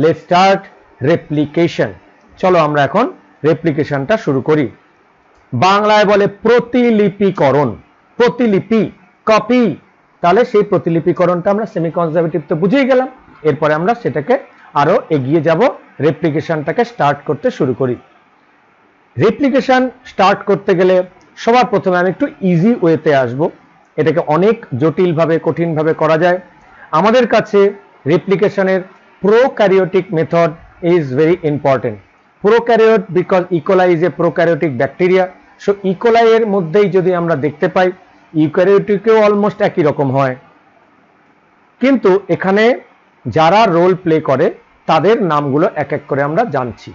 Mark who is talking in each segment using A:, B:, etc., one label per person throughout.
A: Let's start replication. চলো আমরা এখন রেপ্লিকেশনটা শুরু করি। বাংলায় বলে প্রতিলিপিকরণ, প্রতিলিপি, কপি। তাহলে সেই প্রতিলিপিকরণটা আমরা সেমি কনজারভেটিভ তো বুঝেই গেলাম। এরপরে আমরা সেটাকে আরো এগিয়ে যাব, রেপ্লিকেশনটাকে স্টার্ট করতে শুরু করি। রেপ্লিকেশন স্টার্ট করতে গেলে সবার প্রথমে আমি একটু ইজি ওয়েতে আসব। এটাকে অনেক জটিলভাবে কঠিনভাবে করা যায়। আমাদের কাছে রেপ্লিকেশনের prokaryotic method is very important. Prokaryote because E coli is a prokaryotic bacteria. So E coli এর মধ্যেই যদি আমরা দেখতে পাই, ইউক্যারিওটিকেও অলমোস্ট একই রকম হয়, কিন্তু এখানে যারা রোল প্লে করে তাদের নামগুলো এক এক করে আমরা জানছি,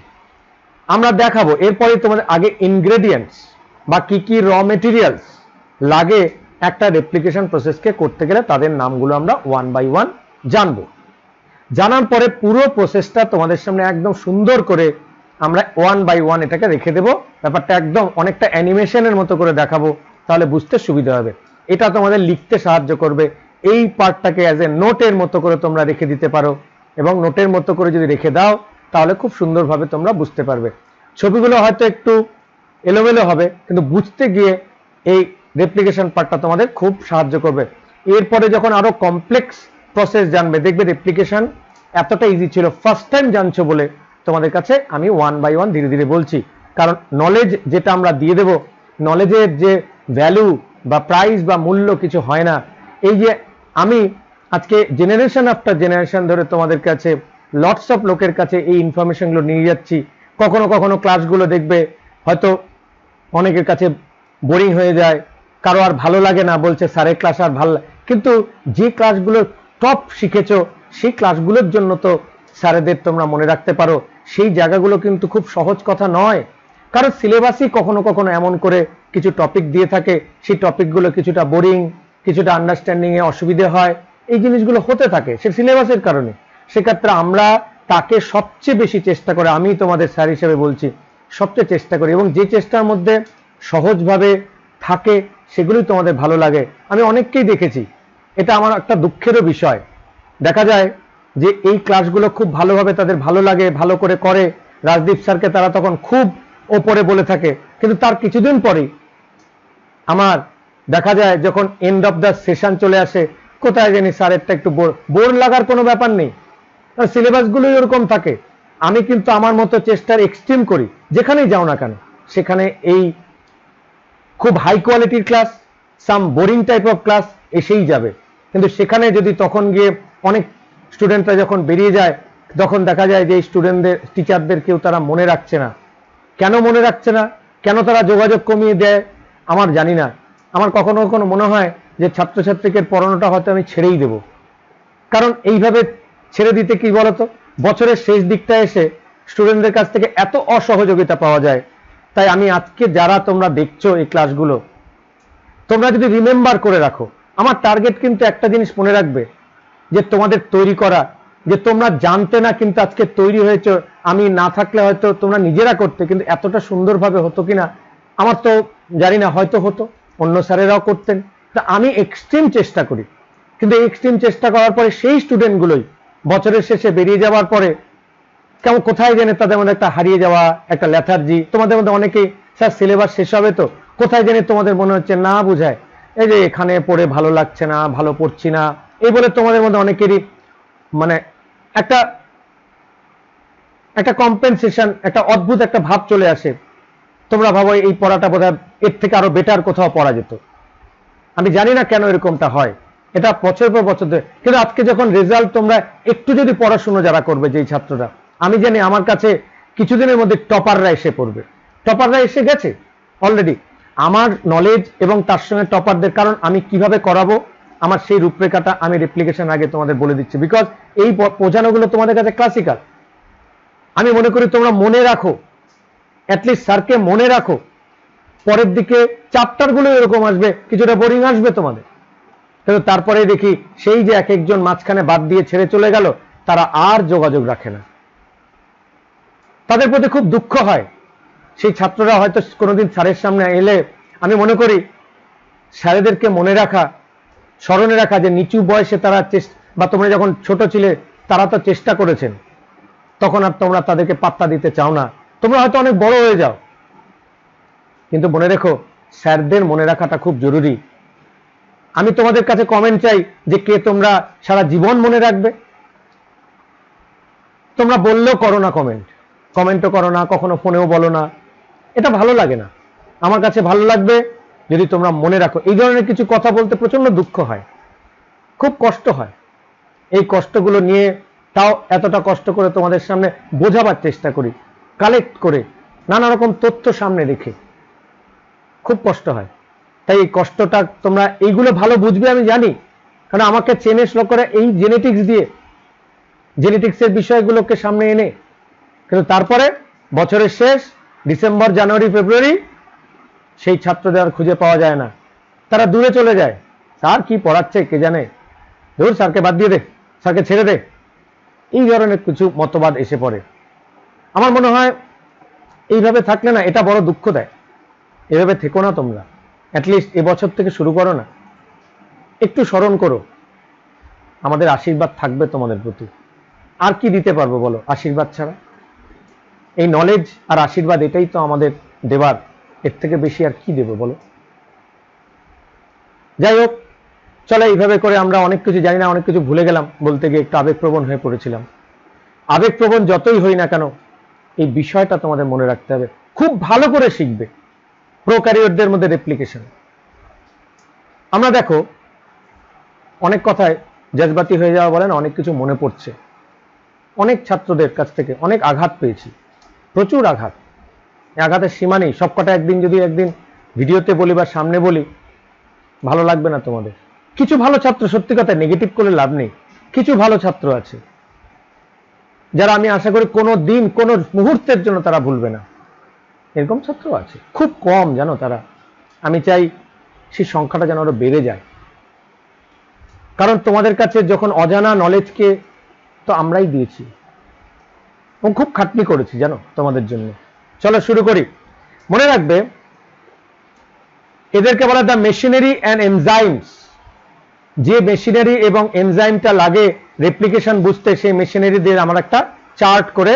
A: আমরা দেখাবো। এরপরে তোমাদের আগে ইনগ্রেডিয়েন্টস বা কি কি র মেটেরিয়ালস লাগে একটা রেপ্লিকেশন প্রসেসকে করতে গেলে তাদের নামগুলো আমরা ওয়ান বাই ওয়ান জানবো। জানার পরে পুরো প্রসেসটা তোমাদের সামনে একদম সুন্দর করে আমরা ওয়ান বাই ওয়ান এটাকে রেখে দেবো। ব্যাপারটা একদম অনেকটা অ্যানিমেশনের মতো করে দেখাবো, তাহলে বুঝতে সুবিধা হবে। এটা তোমাদের লিখতে সাহায্য করবে। এই পার্টটাকে অ্যাজ এ নোটের মতো করে তোমরা রেখে দিতে পারো, এবং নোটের মতো করে যদি রেখে দাও তাহলে খুব সুন্দরভাবে তোমরা বুঝতে পারবে। ছবিগুলো হয়তো একটু এলোমেলো হবে, কিন্তু বুঝতে গিয়ে এই রেপ্লিকেশন পার্টটা তোমাদের খুব সাহায্য করবে। এরপরে যখন আরো কমপ্লেক্স প্রসেস জানবে, দেখবে রেপ্লিকেশন এতটা ইজি ছিল ফার্স্ট টাইম জানছো বলে তোমাদের কাছে আমি ওয়ান বাই ওয়ান ধীরে ধীরে বলছি। কারণ নলেজ যেটা আমরা দিয়ে দেব, নলেজের যে ভ্যালু বা প্রাইস বা মূল্য কিছু হয় না। এই যে আমি আজকে জেনারেশন আফটার জেনারেশন ধরে তোমাদের কাছে লটস অফ লোকের কাছে এই ইনফরমেশনগুলো নিয়ে যাচ্ছি। কখনো কখনো ক্লাসগুলো দেখবে হয়তো অনেকের কাছে বোরিং হয়ে যায়, কারো আর ভালো লাগে না, বলছে স্যারের ক্লাস আর ভালো লাগে। কিন্তু যে ক্লাসগুলো টপ শিখেছো সেই ক্লাসগুলোর জন্য তো স্যারেদের তোমরা মনে রাখতে পারো। সেই জায়গাগুলো কিন্তু খুব সহজ কথা নয়, কারণ সিলেবাসই কখনো কখনো এমন করে কিছু টপিক দিয়ে থাকে, সেই টপিকগুলো কিছুটা বোরিং, কিছুটা আন্ডারস্ট্যান্ডিং এ অসুবিধে হয়। এই জিনিসগুলো হতে থাকে সে সিলেবাসের কারণে। সেক্ষেত্রে আমরা তাকে সবচেয়ে বেশি চেষ্টা করে, আমি তোমাদের স্যার হিসেবে বলছি, সবচেয়ে চেষ্টা করি, এবং যে চেষ্টার মধ্যে সহজভাবে থাকে সেগুলোই তোমাদের ভালো লাগে। আমি অনেককেই দেখেছি, এটা আমার একটা দুঃখেরও বিষয়। দেখা যায় যে এই ক্লাসগুলো খুব ভালোভাবে তাদের ভালো লাগে, ভালো করে করে, রাজদীপ স্যারকে তারা তখন খুব ওপরে বলে থাকে, কিন্তু তার কিছুদিন পরেই আমার দেখা যায় যখন এন্ড অফ দ্য সেশন চলে আসে, কোথায় জানি স্যারেরটা একটু বোর লাগার কোনো ব্যাপার নেই, সিলেবাসগুলোই ওরকম থাকে। আমি কিন্তু আমার মতো চেষ্টার এক্সট্রিম করি, যেখানেই যাও না কেন সেখানে এই খুব হাই কোয়ালিটির class, some boring type of class এসেই যাবে। কিন্তু সেখানে যদি তখন গিয়ে অনেক স্টুডেন্টরা যখন বেরিয়ে যায়, তখন দেখা যায় যে এই স্টুডেন্টদের, টিচারদের কেউ তারা মনে রাখছে না। কেন মনে রাখছে না, কেন তারা যোগাযোগ কমিয়ে দেয় আমার জানি না। আমার কখনো কখনো মনে হয় যে ছাত্রছাত্রীকে পড়ানোটা হয়তো আমি ছেড়েই দেব। কারণ এইভাবে ছেড়ে দিতে কি বলতো, বছরের শেষ দিকটা এসে স্টুডেন্টদের কাছ থেকে এত অসহযোগিতা পাওয়া যায়। তাই আমি আজকে যারা তোমরা দেখছো এই ক্লাসগুলো, তোমরা যদি রিমেম্বার করে রাখো, আমার টার্গেট কিন্তু একটা জিনিস মনে রাখবে, যে তোমাদের তৈরি করা, যে তোমরা জানতে না কিন্তু আজকে তৈরি হয়েছে। আমি না থাকলে হয়তো তোমরা নিজেরা করতে, কিন্তু এতটা সুন্দরভাবে হতো কিনা আমার তো জানি না, হয়তো হতো, অন্য স্যারেরাও করতেন। তা আমি এক্সট্রিম চেষ্টা করি, কিন্তু এক্সট্রিম চেষ্টা করার পরে সেই স্টুডেন্টগুলোই বছরের শেষে বেরিয়ে যাওয়ার পরে কেমন কোথায় জেনে তাদের মধ্যে একটা হারিয়ে যাওয়া, একটা ল্যাথার্জি। তোমাদের মধ্যে অনেকেই স্যার সিলেবাস শেষ হবে তো, কোথায় জেনে তোমাদের মনে হচ্ছে না বুঝায়, এই যে এখানে পড়ে ভালো লাগছে না, ভালো পড়ছি না, এই বলে তোমাদের মধ্যে অনেকেরই মানে একটা একটা কম্পেনসেশন, একটা অদ্ভুত একটা ভাব চলে আসে। তোমরা ভাবো এই পড়াটা বোধহয় এর থেকে আরো বেটার কোথাও পড়া যেত। আমি জানি না কেন এরকমটা হয়, এটা বছর পর বছর ধরে। কিন্তু আজকে যখন রেজাল্ট, তোমরা একটু যদি পড়াশোনা যারা করবে, যেই ছাত্ররা, আমি জানি আমার কাছে কিছুদিনের মধ্যে টপাররা এসে পড়বে। টপাররা এসে গেছে অলরেডি। আমার নলেজ এবং তার সঙ্গে টপারদের, কারণ আমি কিভাবে করাবো আমার সেই রূপরেখাটা আমি রেপ্লিকেশন আগে তোমাদের বলে দিচ্ছি। বিকজ এই বোঝানোগুলো তোমাদের কাছে ক্লাসিক্যাল। আমি মনে করি তোমরা মনে রাখো, অ্যাটলিস্ট স্যারকে মনে রাখো, পরের দিকে চ্যাপ্টারগুলো এরকম আসবে, কিছুটা বোরিং আসবে তোমাদের, কিন্তু তারপরে দেখি সেই যে এক একজন মাঝখানে বাদ দিয়ে ছেড়ে চলে গেল, তারা আর যোগাযোগ রাখে না। তাদের প্রতি খুব দুঃখ হয়। সেই ছাত্ররা হয়তো কোনোদিন স্যারের সামনে এলে, আমি মনে করি স্যারেদেরকে মনে রাখা, স্মরণে রাখা, যে নিচু বয়সে তারা বা তোমরা যখন ছোট ছিলে তারা তো চেষ্টা করেছেন, তখন আর তোমরা তাদেরকে পাত্তা দিতে চাও না, তোমরা হয়তো অনেক বড় হয়ে যাও। কিন্তু মনে রেখো, স্যারদের মনে রাখাটা খুব জরুরি। আমি তোমাদের কাছে কমেন্ট চাই যে কে তোমরা সারা জীবন মনে রাখবে। তোমরা বললেও করো না, কমেন্টও করো না, কখনো ফোনেও বলো না, এটা ভালো লাগে না। আমার কাছে ভালো লাগবে যদি তোমরা মনে রাখো। এই ধরনের কিছু কথা বলতে প্রচন্ড দুঃখ হয়, খুব কষ্ট হয়। এই কষ্টগুলো নিয়ে তাও এতটা কষ্ট করে তোমাদের সামনে বোঝাবার চেষ্টা করি, কালেক্ট করে নানা রকম তথ্য সামনে রেখে, খুব কষ্ট হয়। তাই এই কষ্টটা তোমরা এইগুলো ভালো বুঝবে আমি জানি, কারণ আমাকে চেনে শ্লো করে এই জেনেটিক্স দিয়ে, জেনেটিক্সের বিষয়গুলোকে সামনে এনে। কিন্তু তারপরে বছরের শেষ ডিসেম্বর, জানুয়ারি, ফেব্রুয়ারি সেই ছাত্রদের আর খুঁজে পাওয়া যায় না, তারা দূরে চলে যায়। স্যার কি পড়াচ্ছে কে জানে, ধর স্যারকে বাদ দিয়ে দে, স্যারকে ছেড়ে দে, এই ধরনের কিছু মতবাদ এসে পড়ে। আমার মনে হয় এইভাবে থাকলে না, এটা বড় দুঃখ দেয়। এভাবে থেকো না তোমরা, অ্যাটলিস্ট এবছর থেকে শুরু করো না, একটু স্মরণ করো। আমাদের আশীর্বাদ থাকবে তোমাদের প্রতি, আর কি দিতে পারবো বলো আশীর্বাদ ছাড়া? এই নলেজ আর আশীর্বাদ, এটাই তো আমাদের দেবার, এর থেকে বেশি আর কি দেব বলো? যাই হোক, চলো এইভাবে করে আমরা অনেক কিছু জানি না, অনেক কিছু ভুলে গেলাম, বলতে গিয়ে একটু আবেগপ্রবণ হয়ে পড়েছিলাম। আবেগপ্রবণ যতই হই না কেন, এই বিষয়টা তোমাদের মনে রাখতে হবে, খুব ভালো করে শিখবে। প্রোক্যারিওটদের মধ্যে রেপ্লিকেশন। আমরা দেখো অনেক কথায় জজবাতি হয়ে যাওয়া বলে না, অনেক কিছু মনে পড়ছে। অনেক ছাত্রদের কাছ থেকে অনেক আঘাত পেয়েছি, প্রচুর আঘাত। আঘাতের সীমা নেই। সবকটা একদিন ভিডিওতে বলি বা সামনে বলি, ভালো লাগবে না তোমাদের। কিছু ভালো ছাত্র, সত্যি কথা নেগেটিভ করে লাভ নেই, কিছু ভালো ছাত্র আছে যারা আমি আশা করি কোনো দিন কোনো মুহূর্তের জন্য তারা ভুলবে না। এরকম ছাত্র আছে, খুব কম জানো তারা। আমি চাই সেই সংখ্যাটা যেন আরো বেড়ে যায়, কারণ তোমাদের কাছে যখন অজানা নলেজকে তো আমরাই দিয়েছি, এবং খুব খাটনি করেছি জানো তোমাদের জন্য। চলো শুরু করি। মনে রাখবে, এদেরকে বলা দ্য মেশিনারি অ্যান্ড এনজাইমস। যে মেশিনারি এবং এনজাইমটা লাগে রেপ্লিকেশন বুঝতে, সেই মেশিনারি দিয়ে আমরা একটা চার্ট করে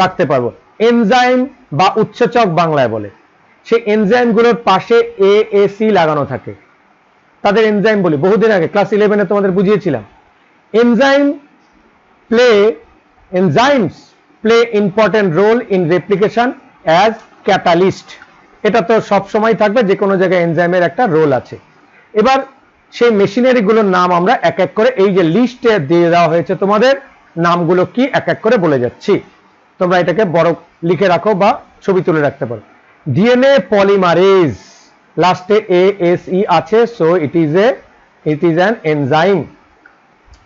A: রাখতে পারবো। এনজাইম বা উৎসেচক বাংলায় বলে। সেই এনজাইমগুলোর পাশে AAC লাগানো থাকে, তাদের এনজাইম বলি। বহুদিন আগে ক্লাস 11-এ তোমাদের বুঝিয়েছিলাম। Enzymes play important role in replication as catalyst. এটা তো সব সময় থাকবে, যে কোনো জায়গায় এনজাইমের একটা রোল আছে। এবার সেই মেশিনারিগুলোর নাম আমরা এক এক করে, এই যে লিস্টে দিয়ে দেওয়া হয়েছে তোমাদের, নামগুলো কি এক এক করে বলে যাচ্ছি। তোমরা এটাকে বড় লিখে রাখো বা ছবি তুলে রাখতে পারো। ডিএনএ পলিমারেজ, লাস্টে ASE আছে, so it is an enzyme.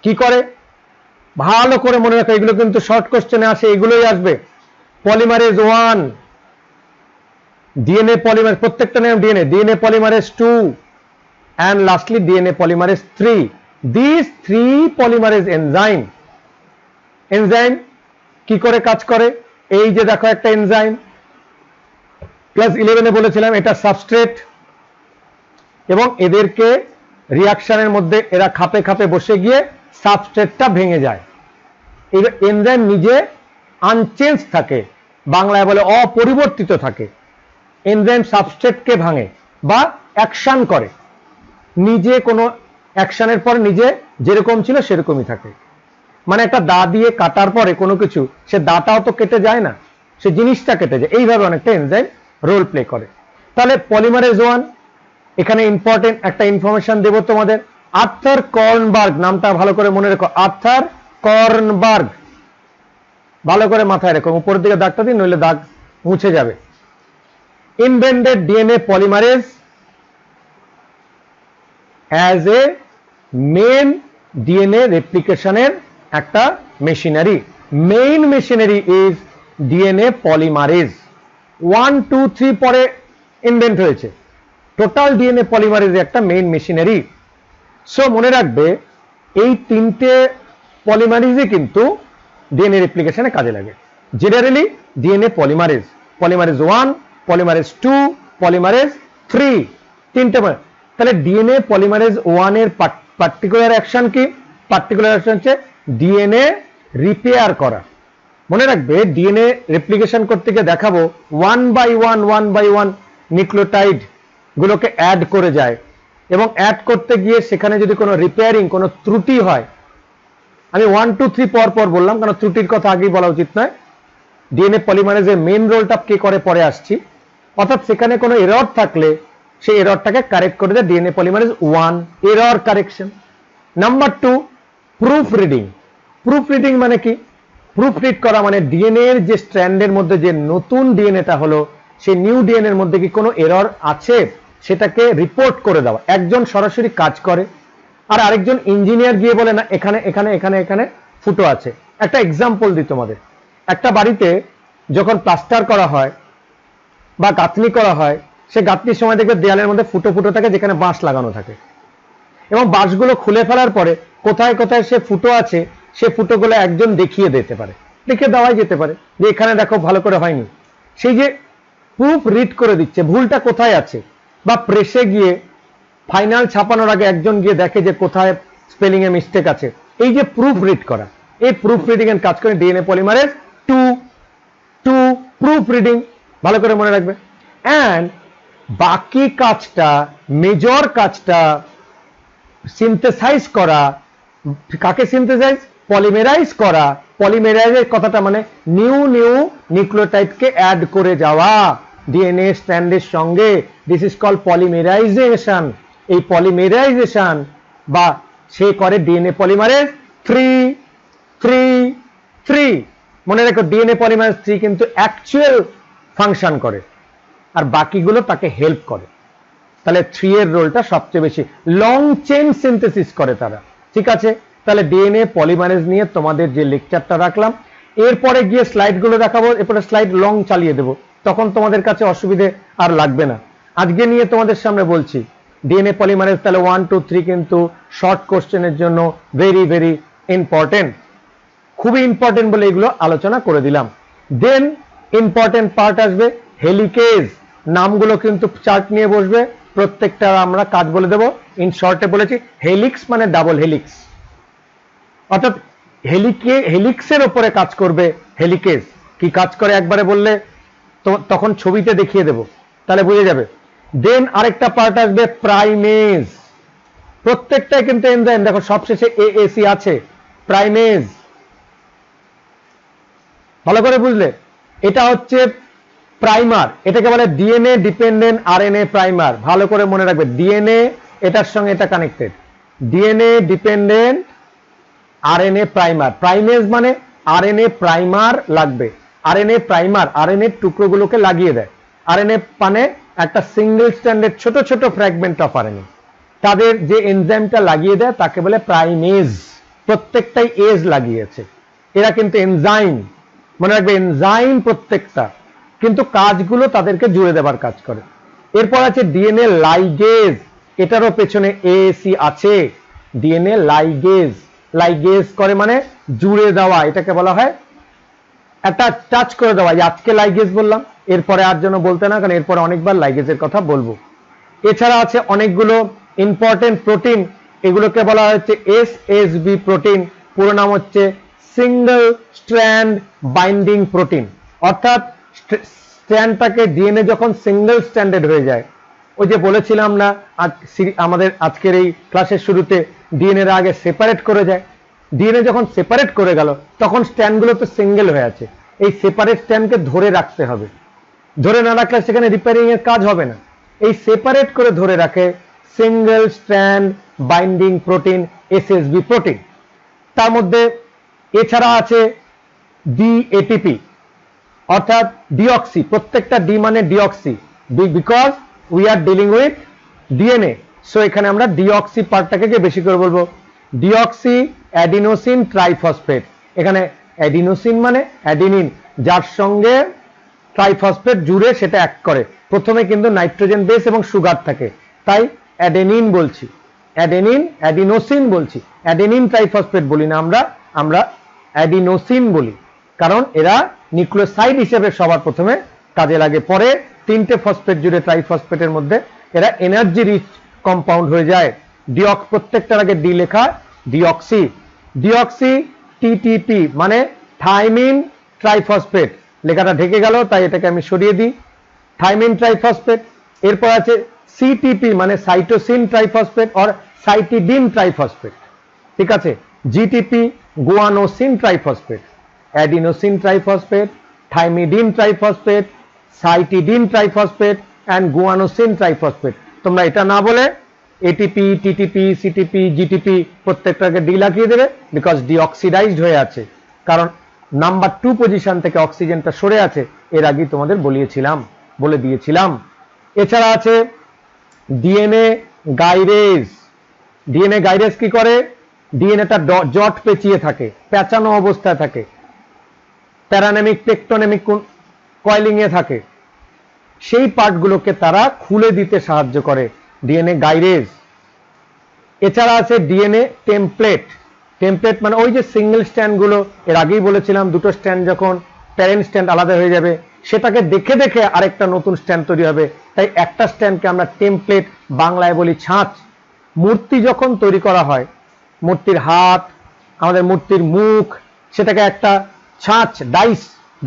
A: কি করে ভালো করে মনে রাখো, এগুলো কিন্তু শর্ট কোশ্চেনে আসে, এগুলোই আসবে। পলিমারেজ 1, ডিএনএ পলিমারেজ, প্রত্যেকটা নাম DNA polymerase 2, and lastly DNA polymerase 3. These 3 polymerase enzyme কি করে কাজ করে? এই যে দেখো একটা এনজাইম, ক্লাস 11-এ বলেছিলাম এটা সাবস্ট্রেট, এবং এদেরকে রিঅ্যাকশনের মধ্যে এরা খাপে খাপে বসে গিয়ে সাবস্ট্রেটটা ভেঙে যায়। এই এনজাইম নিজে আনচেঞ্জ থাকে, বাংলায় বলে অপরিবর্তিত থাকে। এনজাইম সাবস্ট্রেটকে ভাঙে বা অ্যাকশন করে, নিজে কোনো অ্যাকশনের পর নিজে যেরকম ছিল সেরকমই থাকে। মানে একটা দা দিয়ে কাটার পরে কোনো কিছু, সে দাটাও তো কেটে যায় না, সে জিনিসটা কেটে যায়। এইভাবে অনেকটা এনজাইম রোল প্লে করে। তাহলে পলিমারেজ 1, এখানে ইম্পর্টেন্ট একটা ইনফরমেশন দেব তোমাদের। আর্থার কর্নবার্গ, নামটা ভালো করে মনে রেখো, আর্থার কর্নবার্গ, ভালো করে মাথায় রেখো, উপরের দিকে দাগটা দিন, নইলে দাগ মুছে যাবে। Invented DNA polymerase as a main DNA রেপ্লিকেশনের একটা machinery. Main machinery is DNA polymerase. 1, 2, 3 পরে ইনভেন্ট হয়েছে, টোটাল ডিএনএ পলিমারেজ একটা মেইন মেশিনারি। সো মনে রাখবে, এই তিনটে পলিমারেজই কিন্তু ডিএনএ রেপ্লিকেশনে কাজে লাগে। Generally DNA polymerase, polymerase 1, polymerase 2, polymerase 3, তিনটে। তাহলে ডিএনএ পলিমারেজ 1 এর পার্টিকুলার অ্যাকশন কি? পার্টিকুলার অ্যাকশন হচ্ছে ডিএনএ রিপেয়ার করা। মনে রাখবে ডিএনএ রেপ্লিকেশন করতে গিয়ে দেখাবো 1 বাই 1 নিউক্লিওটাইড গুলোকে অ্যাড করে যায় এবং অ্যাড করতে গিয়ে সেখানে যদি কোনো রিপেয়ারিং কোনো ত্রুটি হয়, আমি 1 2 3 পর পর বললাম কারণ ত্রুটির কথা আগেই বলা উচিত নয়, ডিএনএ পলিমারেজের মেইন রোলটা কে করে পরে আসছি, অর্থাৎ সেখানে কোনো এরর থাকলে সেই এররটাকে কারেক্ট করে দেয় DNA polymerase 1, error correction. Number 2 proof reading. Proof reading মানে কি? প্রুফ রিড করা মানে ডিএনএ এর যে স্ট্র্যান্ডের মধ্যে যে নতুন ডিএনএটা হলো সেই নিউ ডিএনএ এর মধ্যে কি কোনো এরর আছে সেটাকে রিপোর্ট করে দেওয়া। একজন সরাসরি কাজ করে আর আরেকজন ইঞ্জিনিয়ার গিয়ে বলে না এখানে এখানে এখানে এখানে ফুটো আছে। একটা এক্সাম্পল দিই তোমাদের, একটা বাড়িতে যখন প্লাস্টার করা হয় বা গাঁথনি করা হয়, সে গাঁথনির সময় দেখবে দেয়ালের মধ্যে ফুটো ফুটো থাকে যেখানে বাঁশ লাগানো থাকে, এবং বাঁশগুলো খুলে ফেলার পরে কোথায় কোথায় সে ফুটো আছে সে ফুটোগুলো একজন দেখিয়ে দিতে পারে, দেখিয়ে দেওয়াই যেতে পারে যে এখানে দেখো ভালো করে হয়নি। সেই যে প্রুফ রিড করে দিচ্ছে ভুলটা কোথায় আছে, বা প্রেসে গিয়ে ফাইনাল ছাপানোর আগে একজন গিয়ে দেখে যে কোথায় স্পেলিং এ মিস্টেক আছে। এই যে প্রুফ রিড করা, এই প্রুফ রিডিং এর কাজ করে ডিএনএ পলিমারেজ 2 প্রুফ রিডিং, ভালো করে মনে রাখবে। এন্ড বাকি কাজটা, মেজর কাজটা সিনথেসাইজ করা। কাকে সিনথেসাইজ? পলিমেরাইজ করা। পলিমেরাইজের কথাটা মানে নিউ নিউক্লিওটাইডকে অ্যাড করে যাওয়া ডিএনএ স্ট্র্যান্ডের সঙ্গে। This is called polymerization. এই পলিমেরাইজেশন বা সে করে ডিএনএ পলিমারেজ 3 মনে রাখো ডিএনএ পলিমারেজ 3 কিন্তু অ্যাকচুয়াল ফাংশন করে আর বাকিগুলো তাকে হেল্প করে। তাহলে 3 এর রোলটা সবচেয়ে বেশি, লং চেইন সিনথেসিস করে তারা। ঠিক আছে, তাহলে ডিএনএ পলিমারেজ নিয়ে তোমাদের যে লেকচারটা রাখলাম, এরপরে গিয়ে স্লাইডগুলো দেখাবো, এরপরে স্লাইড লং চালিয়ে দেবো, তখন তোমাদের কাছে অসুবিধে আর লাগবে না। আজকে নিয়ে তোমাদের সামনে বলছি ডিএনএ পলিমারেজ, তাহলে 1 2 3 কিন্তু শর্ট কোশ্চেনের জন্য ভেরি ভেরি ইম্পর্টেন্ট, খুবই ইম্পর্টেন্ট বলে এগুলো আলোচনা করে দিলাম। দেন ইম্পর্টেন্ট পার্ট আসবে হেলিকেজ। নামগুলো কিন্তু চার্ট নিয়ে বসবে, প্রত্যেকটা আমরা কাজ বলে দেবো। ইন শর্টে বলেছি হেলিক্স মানে ডাবল হেলিক্স, অর্থাৎ হেলিক্সের উপরে কাজ করবে হেলিকেজ। কি কাজ করে একবারে বললে তখন ছবিতে দেখিয়ে দেব, তাহলে বুঝে যাবে। দেন আরেকটা পার্ট আসবে প্রাইমেজ। প্রত্যেকটাই কিন্তু এনজাইম, দেখো সবশেষে এএসি আছে, প্রাইমেজ। ভালো করে বুঝলে, এটা হচ্ছে প্রাইমার, এটাকে বলে ডিএনএ ডিপেন্ডেন্ট আরএনএ প্রাইমার। ভালো করে মনে রাখবে, ডিএনএ এটার সঙ্গে এটা connected, DNA dependent RNA primer. Primase মানে আরএনএ প্রাইমার লাগবে, আরএনএ প্রাইমার আরএনএ টুকরোগুলোকে লাগিয়ে দেয়। আরএনএ মানে একটা সিঙ্গেল স্ট্যান্ডার্ড ছোট ছোট ফ্র্যাগমেন্ট অফ আরএনএ, তাদের যে এনজাইমটা লাগিয়ে দেয় তাকে বলে প্রাইমেজ। প্রত্যেকটাই এজ লাগিয়েছে, এরা কিন্তু এনজাইম, মনে রাখবে এনজাইম প্রত্যেকটা, কিন্তু কাজগুলো তাদেরকে জুড়ে দেবার কাজ করে। এরপর আছে ডিএনএ লাইগেজ, এটারও পেছনে এএসি আছে। ডিএনএ লাইগেজ, লাইগেজ করে মানে জুড়ে দেওয়া, এটাকে বলা হয় একটা টাচ করে দেওয়া। আজকে লাইগেজ বললাম, এরপরে আর যেন বলতে না, কারণ এরপরে অনেকবার লাইগেজের কথা বলবো। এছাড়া আছে অনেকগুলো ইম্পর্টেন্ট প্রোটিন, এগুলোকে বলা হচ্ছে এসএসবি প্রোটিন, পুরো নাম হচ্ছে সিঙ্গেল স্ট্র্যান্ড বাইন্ডিং প্রোটিন। অর্থাৎ স্ট্র্যান্ডটাকে ডিএনএ যখন সিঙ্গেল স্ট্র্যান্ডেড হয়ে যায়, ওই যে বলেছিলাম না আমাদের আজকের এই ক্লাসের শুরুতে, ডিএনএ এর আগে সেপারেট করে যায়। ডিএনএ যখন সেপারেট করে গেল তখন স্ট্র্যান্ডগুলো তো সিঙ্গেল হয়ে আছে, এই সেপারেট স্ট্র্যান্ডকে ধরে রাখতে হবে, ধরে না রাখলে সেখানে রিপেয়ারিং এর কাজ হবে না। এই সেপারেট করে ধরে রাখে single strand binding protein, SSB protein. তার মধ্যে এছাড়া আছে ডিএটিপি অর্থাৎ ডিঅক্সি, প্রত্যেকটা ডি মানে deoxy, because we are dealing with DNA, so এখানে আমরা ডিঅক্সি পার্টটাকে বেশি করে বলবো। ডিঅক্সি অ্যাডিনোসিন ট্রাইফসফেট, এখানে অ্যাডিনোসিন মানে অ্যাডিনিন, যার সঙ্গে ট্রাইফসফেট জুড়ে সেটা এক করে। প্রথমে কিন্তু নাইট্রোজেন বেস এবং সুগার থাকে, তাই অ্যাডেনিন বলছি, অ্যাডেনিন অ্যাডিনোসিন বলছি, অ্যাডেনিন ট্রাইফসফেট বলি না আমরা অ্যাডিনোসিন বলি, কারণ এরা নিউক্লিওসাইড হিসেবে সবার প্রথমে কাজে লাগে, পরে 3টে ফসফেট জুড়ে ট্রাইফসফেটের মধ্যে এরা এনার্জি রিচ কম্পাউন্ড হয়ে যায়। প্রত্যেকটার আগে ডি লেখা, ডিঅক্সি। ডিঅক্সি টিটিপি মানে থাইমিন ট্রাইফসফেট, লেখাটা ঢেকে গেল তাই এটাকে আমি সরিয়ে দিই, থাইমিন ট্রাইফসফেট। এরপর আছে সিটিপি মানে cytosine triphosphate or cytidine triphosphate, ঠিক আছে। GTP guanosine triphosphate, adenosine triphosphate, thymidine triphosphate, cytidine triphosphate and guanosine triphosphate. তোমরা এটা না বলে এটিপি, টিটিপি, সিটিপি, জিটিপি প্রত্যেকটাকে ডি লাগিয়ে দেবে, বিকজ ডিঅক্সিডাইজড হয়ে আছে, কারণ নাম্বার 2 পজিশন থেকে অক্সিজেনটা সরে আছে, এর আগে তোমাদের বলে দিয়েছিলাম। এছাড়া আছে ডিএনএ গাইরেজ। ডিএনএ গাইরেজ কি করে? ডিএনএটা জট পেঁচিয়ে থাকে, পেঁচানো অবস্থায় থাকে, প্যারানেমিক টেকটোনেমিক কয়েলিং এ থাকে, সেই পার্টগুলোকে তারা খুলে দিতে সাহায্য করে, ডিএনএ গাইরেজ। এছাড়া আছে ডিএনএ টেমপ্লেট। টেমপ্লেট মানে ওই যে সিঙ্গেল স্ট্যান্ড গুলো, এর আগেই বলেছিলাম দুটো স্ট্যান্ড যখন প্যারেন্ট স্ট্যান্ড আলাদা হয়ে যাবে, সেটাকে দেখে দেখে আরেকটা নতুন স্ট্যান্ড তৈরি হবে, তাই একটা স্ট্যান্ডকে আমরা টেমপ্লেট, বাংলায় বলি ছাঁচ। মূর্তি যখন তৈরি করা হয়, মূর্তির হাত, আমাদের মূর্তির মুখ, সেটাকে একটা ছাঁচ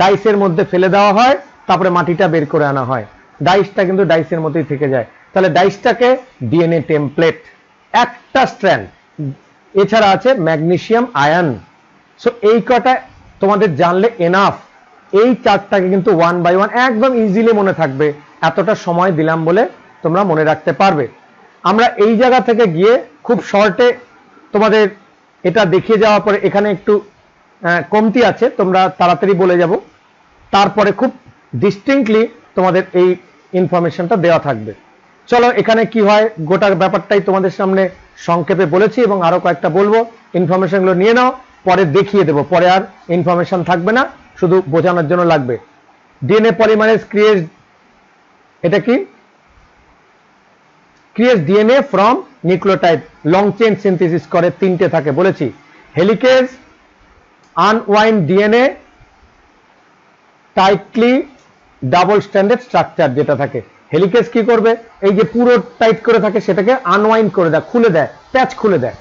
A: ডাইসের মধ্যে ফেলে দেওয়া হয়, তারপরে মাটিটা বের করে আনা হয়, ডাইসটা কিন্তু ডাইসের মধ্যেই থেকে যায়, তাহলে ডাইসটাকে ডিএনএ টেমপ্লেট, একটা স্ট্র্যান্ড। এছাড়া আছে ম্যাগনেসিয়াম আয়ন। সো এই কটা তোমাদের জানলে এনাফ। এই চারটাকে কিন্তু 1 বাই 1 একদম ইজিলি মনে থাকবে, এতটা সময় দিলাম বলে তোমরা মনে রাখতে পারবে। আমরা এই জায়গা থেকে গিয়ে খুব শর্টে তোমাদের এটা দেখিয়ে যাওয়ার পরে এখানে একটু কমতি আছে, তোমরা তাড়াতাড়ি বলে যাব, তারপরে খুব ডিস্টিংক্টলি তোমাদের এই ইনফরমেশনটা দেওয়া থাকবে। চলো এখানে কি হয় গোটা ব্যাপারটাই তোমাদের সামনে সংক্ষেপে বলেছি এবং আরো কয়েকটা বলবো, ইনফরমেশনগুলো নিয়ে নাও, পরে দেখিয়ে দেবো, পরে আর ইনফরমেশন থাকবে না, শুধু বোঝানোর জন্য লাগবে। ডিএনএ পলিমারেজ ক্রিয়েট, এটা কি? Create DNA from nucleotide, long chain synthesis করে, তিনটে থাকে বলেছি। Helicase unwind DNA tightly double standard structure যেটা থাকে, হেলিকেজ কি করবে? এই যে পুরো টাইট করে থাকে সেটাকে আনওয়াইন্ড করে দেয়, খুলে দেয়, প্যাচ খুলে দেয়।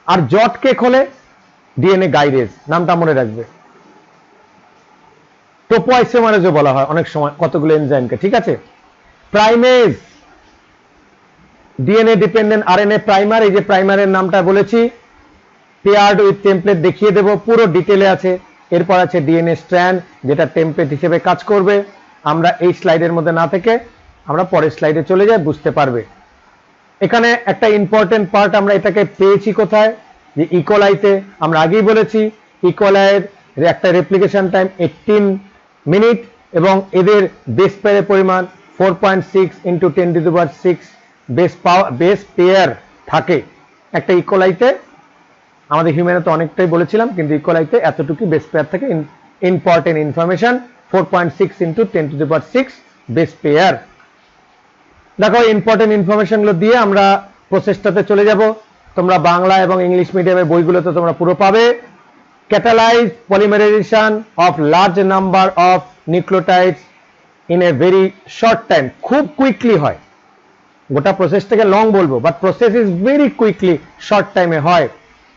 A: আর জট কে খোলে? ডিএনএ গাইরেজ, নামটা মনে রাখবে। টোপোআইসোমারেজও বলা হয় অনেক সময় কতগুলো এনজাইমকে, ঠিক আছে। Primase DNA dependent RNA primer, এই যে প্রাইমারের নামটা বলেছি, পেয়ার্ড উইথ টেমপ্লেট দেখিয়ে দেবো, পুরো ডিটেলে আছে। এরপর আছে ডিএনএ স্ট্র্যান্ড, যেটা টেমপ্লেট হিসেবে কাজ করবে। আমরা এই স্লাইডের মধ্যে না থেকে আমরা পরের স্লাইডে চলে যাই, বুঝতে পারবে। এখানে একটা ইম্পর্টেন্ট পার্ট আমরা এটাকে পেয়েছি কোথায়, যে ইকোলাইতে। আমরা আগেই বলেছি ইকোলাইয়ের একটা রেপ্লিকেশন টাইম 18 মিনিট এবং এদের বেস পেয়ারের পরিমাণ 4.6 × 10⁶ বেস পেয়ার থাকে একটা ইকোলাইতে। আমাদের হিউম্যানে তো অনেকটাই বলেছিলাম, কিন্তু ইকোলাইতে এতটুকু বেস পেয়ার থাকে। Important information, 4.6 × 10⁶ base pair. দেখো ইম্পর্টেন্ট ইনফরমেশন গুলো দিয়ে আমরা প্রসেসটাতে চলে যাব। তোমরা বাংলা এবং ইংলিশ মিডিয়ামের বইগুলোতে তোমরা পুরো পাবে। Catalyse polymerisation of large number of nucleotides in a very short time, খুব কুইকলি হয়। গোটা প্রসেসটাকে লং বলবো, but process is very quickly, short টাইমে হয়।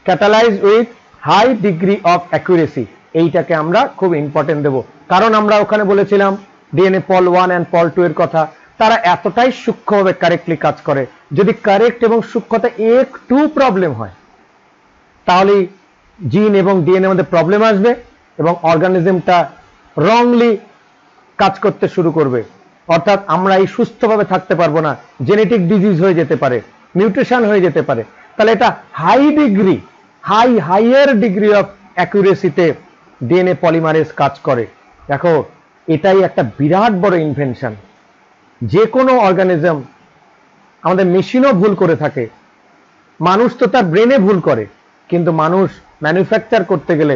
A: Catalyse with high degree of accuracy, এইটাকে আমরা খুব ইম্পর্টেন্ট দেবো, কারণ আমরা ওখানে বলেছিলাম ডিএনএ পল 1 and পল 2 এর কথা, তারা এতটাই সূক্ষ্মভাবে কারেক্টলি কাজ করে। যদি কারেক্ট এবং সূক্ষ্মতা একটু প্রবলেম হয়, তাহলে জিন এবং ডিএনএ মধ্যে প্রবলেম আসবে এবং অর্গানিজমটা রংলি কাজ করতে শুরু করবে, অর্থাৎ আমরা এই সুস্থভাবে থাকতে পারবো না, জেনেটিক ডিজিজ হয়ে যেতে পারে, মিউটেশন হয়ে যেতে পারে। তাহলে এটা হাইয়ার ডিগ্রি অফ অ্যাকুরেসিতে ডিএনএ পলিমারেজ কাজ করে। দেখো এটাই একটা বিরাট বড় ইনভেনশন। যে কোনো অর্গানিজম, আমাদের মেশিনও ভুল করে থাকে, মানুষ তো তার ব্রেনে ভুল করে, কিন্তু মানুষ ম্যানুফ্যাকচার করতে গেলে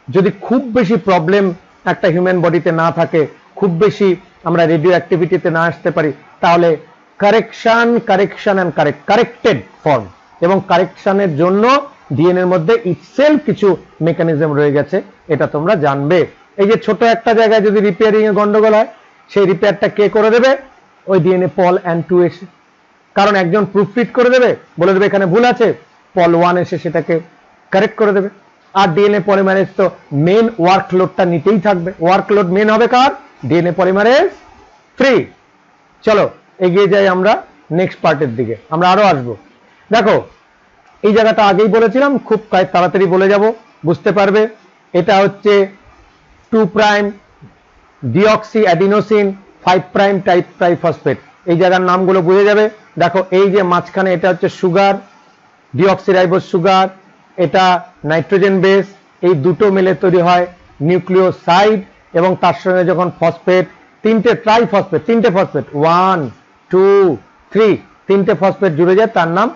A: যদি খুব বেশি প্রবলেম একটা হিউম্যান বডিতে না থাকে, খুব বেশি আমরা রেডিও অ্যাক্টিভিটিতে না আসতে পারি, তাহলে কারেক্টেড ফর্ম এবং কারেকশনের জন্য ডিএনএর মধ্যে ইটসেলফ কিছু মেকানিজম রয়ে গেছে, এটা তোমরা জানবে। এই যে ছোট একটা জায়গায় যদি রিপেয়ারিং এ গন্ডগোল হয়, সেই রিপেয়ারটা কে করে দেবে? ওই ডিএনএ পল অ্যান্ড 2 এসে, কারণ একজন প্রুফ ফিট করে দেবে, বলে দেবে এখানে ভুল আছে, পল 1 এসে সেটাকে কারেক্ট করে দেবে। আর ডিএনএ পলিমারেজ তো মেন ওয়ার্কলোডটা নিতেই থাকবে। ওয়ার্কলোড মেন হবে কার? DNA polymerase 3। চলো এগিয়ে যাই আমরা নেক্সট পার্টের দিকে, আমরা আরো আসবো। দেখো এই জায়গাটা আগেই বলেছিলাম, খুব তাড়াতাড়ি বলে যাব, বুঝতে পারবে। এটা হচ্ছে 2 prime deoxy adenosine 5 prime type triphosphate. এই জায়গার নামগুলো বুঝে যাবে। দেখো এই যে মাঝখানে এটা হচ্ছে সুগার, ডিঅক্সিরাইবোজ সুগার, এটা নাইট্রোজেন বেস, এই দুটো মিলে তৈরি হয় নিউক্লিওসাইড, এবং তার সঙ্গে যখন ফসফেট, তিনটে ট্রাইফসফেট, তিনটে ফসফেট 1 2 3, তিনটে ফসফেট জুড়ে যায়, তার নাম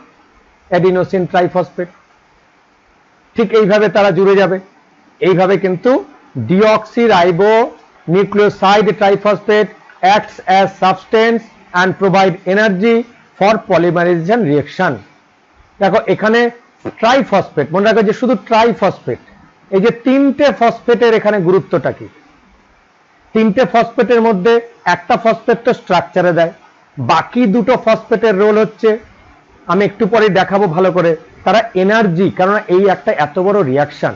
A: অ্যাডিনোসিন ট্রাইফসফেট। ঠিক এইভাবে তারা জুড়ে যাবে। এইভাবে কিন্তু deoxyribo nucleoside triphosphate acts as substance and provide energy for polymerization reaction। দেখো এখানে ট্রাইফসফেট, মনে রাখো যে শুধু ট্রাইফসফেট, এই যে তিনটে ফসফেটের এখানে গুরুত্বটা কি? তিনটে ফসফেটের মধ্যে একটা ফসফেট তো স্ট্রাকচারে দেয়, বাকি দুটো ফসফেটের রোল হচ্ছে, আমি একটু পরে দেখাবো ভালো করে, তারা এনার্জি, কারণ এই একটা এত বড় রিয়াকশন,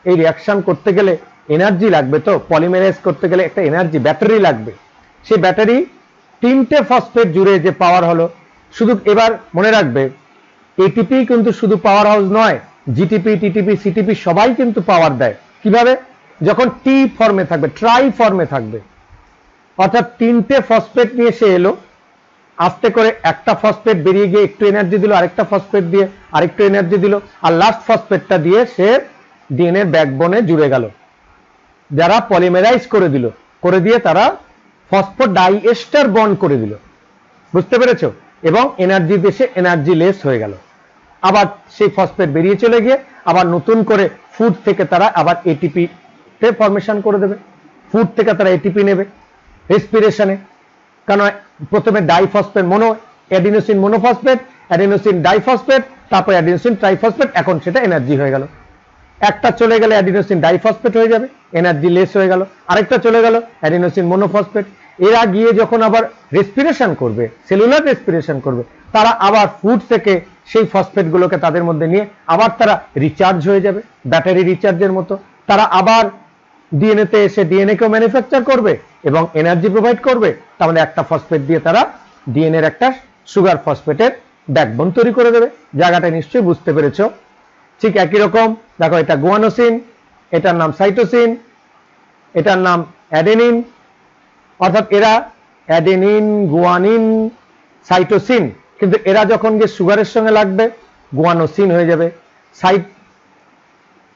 A: এই রিয়াকশন করতে গেলে এনার্জি লাগবে, তো পলিমারাইজ করতে গেলে একটা এনার্জি, ব্যাটারি লাগবে। সেই ব্যাটারি তিনটে ফসফেট জুড়ে যে পাওয়ার হলো, শুধু এবার মনে রাখবে এটিপি কিন্তু শুধু পাওয়ার হাউস নয়, জিটিপি টিটিপি সিটিপি সবাই কিন্তু পাওয়ার দেয়। কিভাবে? যখন টি ফর্মে থাকবে, ট্রাই ফর্মে থাকবে, অর্থাৎ তিনটে ফসফেট নিয়ে সে এলো, আস্তে করে একটা ফসফেট বেরিয়ে গিয়ে একটু এনার্জি দিল, আরেকটা ফসফেট দিয়ে আরেকটু এনার্জি দিল, আর লাস্ট ফসফেটটা দিয়ে সে ডিএনএ ব্যাকবোনে জুড়ে গেল, যারা পলিমারাইজ করে দিল, করে দিয়ে তারা ফসফোডাইএস্টার বন্ড করে দিল, বুঝতে পেরেছো? এবং এনার্জি দেশে এনার্জি লেস হয়ে গেল। আবার সেই ফসফেট বেরিয়ে চলে গিয়ে আবার নতুন করে ফুড থেকে তারা আবার এটিপি তে ফরমেশন করে দেবে, ফুড থেকে তারা এটিপি নেবে রেসপিরেশনে, কারণ প্রথমে diphosphate mono, adenosine monophosphate, adenosine diphosphate, তারপর অ্যাডিনোসিন ট্রাইফসফেট, এখন সেটা এনার্জি হয়ে গেল। একটা চলে গেলে অ্যাডিনোসিন ডাইফসফেট হয়ে যাবে, এনার্জি লেস হয়ে গেল, আরেকটা চলে গেল অ্যাডিনোসিন মোনোফসফেট। এরা গিয়ে যখন আবার রেসপিরেশন করবে, সেলুলার রেসপিরেশন করবে, তারা আবার ফুড থেকে সেই ফসফেট গুলোকে তাদের মধ্যে নিয়ে আবার তারা রিচার্জ হয়ে যাবে, ব্যাটারি রিচার্জের মতো। তারা আবার ডিএনএ তে এসে ডিএনএ কেও ম্যানুফ্যাকচার করবে এবং এনার্জি প্রোভাইড করবে। তার মানে একটা ফসফেট দিয়ে তারা ডিএনএ এর একটা সুগার ফসফেটের ব্যাকবোন তৈরি করে দেবে। জায়গাটা নিশ্চয়ই বুঝতে পেরেছো। ঠিক একই রকম দেখো, এটা গুয়ানোসিন, এটার নাম সাইটোসিন, এটার নাম অ্যাডেনিন, অর্থাৎ এরা অ্যাডেনিন, গুয়ানিন, সাইটোসিন, কিন্তু এরা যখন গিয়ে সুগারের সঙ্গে লাগবে গুয়ানোসিন হয়ে যাবে,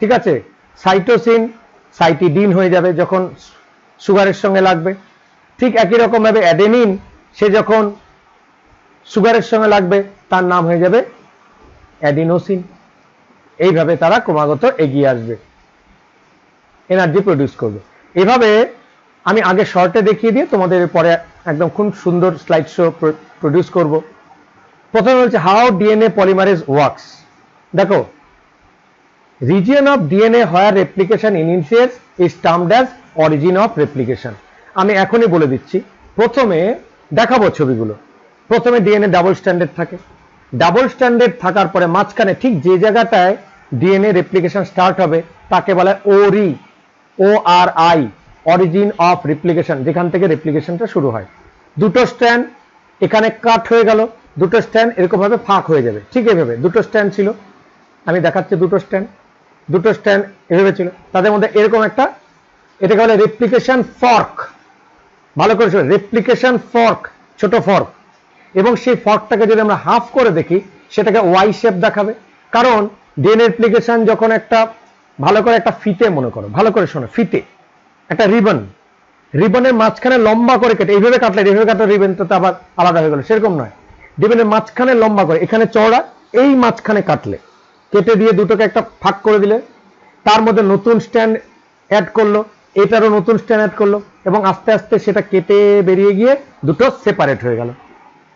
A: ঠিক আছে, সাইটোসিন সাইটিডিন হয়ে যাবে যখন সুগারের সঙ্গে লাগবে। ঠিক একই রকম ভাবে অ্যাডেনিন, সে যখন সুগারের সঙ্গে লাগবে তার নাম হয়ে যাবে অ্যাডিনোসিন। এইভাবে তারা ক্রমাগত এগিয়ে আসবে, এনার্জি প্রডিউস করবে। এভাবে আমি আগে শর্টে দেখিয়ে দিয়ে তোমাদের পরে একদম খুব সুন্দর স্লাইড শো প্রডিউস করব। প্রথমে হচ্ছে হাউ ডিএনএ পলিমারেজ ওয়ার্কস। দেখো, region of DNA where replication initiates is termed as origin of replication. আমি এখনই বলে দিচ্ছি, প্রথমে দেখাবো ছবিগুলো। প্রথমে ডিএনএ ডাবল স্ট্যান্ডার্ড থাকে, ডাবল স্ট্যান্ডার্ড থাকার পরে মাঝখানে ঠিক যে জায়গাটায় ডিএনএ রেপ্লিকেশন স্টার্ট হবে তাকে বলা হয় ওরি, ORI, অরিজিন অফ রেপ্লিকেশন, যেখান থেকে রেপ্লিকেশনটা শুরু হয়। দুটো স্ট্র্যান্ড এখানে কাট হয়ে গেল, দুটো স্ট্র্যান্ড এরকম ভাবে ফাঁক হয়ে যাবে। ঠিক এভাবে দুটো স্ট্র্যান্ড ছিল, আমি দেখাচ্ছি দুটো স্ট্র্যান্ড এভাবে ছিল, তাদের মধ্যে এরকম একটা, এটাকে বলে রেপ্লিকেশন ফর্ক। ভালো করে শুনে, রেপ্লিকেশন ফর্ক, ছোট ফর্ক। এবং সেই ফর্কটাকে যদি আমরা হাফ করে দেখি সেটাকে ওয়াই শেপ দেখাবে, কারণ ডিএনএ রেপ্লিকেশন যখন একটা ভালো করে একটা ফিতে, মনে করো ভালো করে শোনো, ফিতে একটা রিবন, রিবনের মাঝখানে লম্বা করে কেটে, এইভাবে কাটলে এইভাবে কাটলে রিবনটা তো আবার আলাদা হয়ে গেল, সেরকম নয়। রিবনের মাঝখানে লম্বা করে, এখানে চওড়া, এই মাঝখানে কাটলে, কেটে দিয়ে দুটোকে একটা ফাঁক করে দিলে, তার মধ্যে নতুন স্ট্যান্ড অ্যাড করলো, এটারও নতুন স্ট্যান্ড অ্যাড করলো, এবং আস্তে আস্তে সেটা কেটে বেরিয়ে গিয়ে দুটো সেপারেট হয়ে গেল।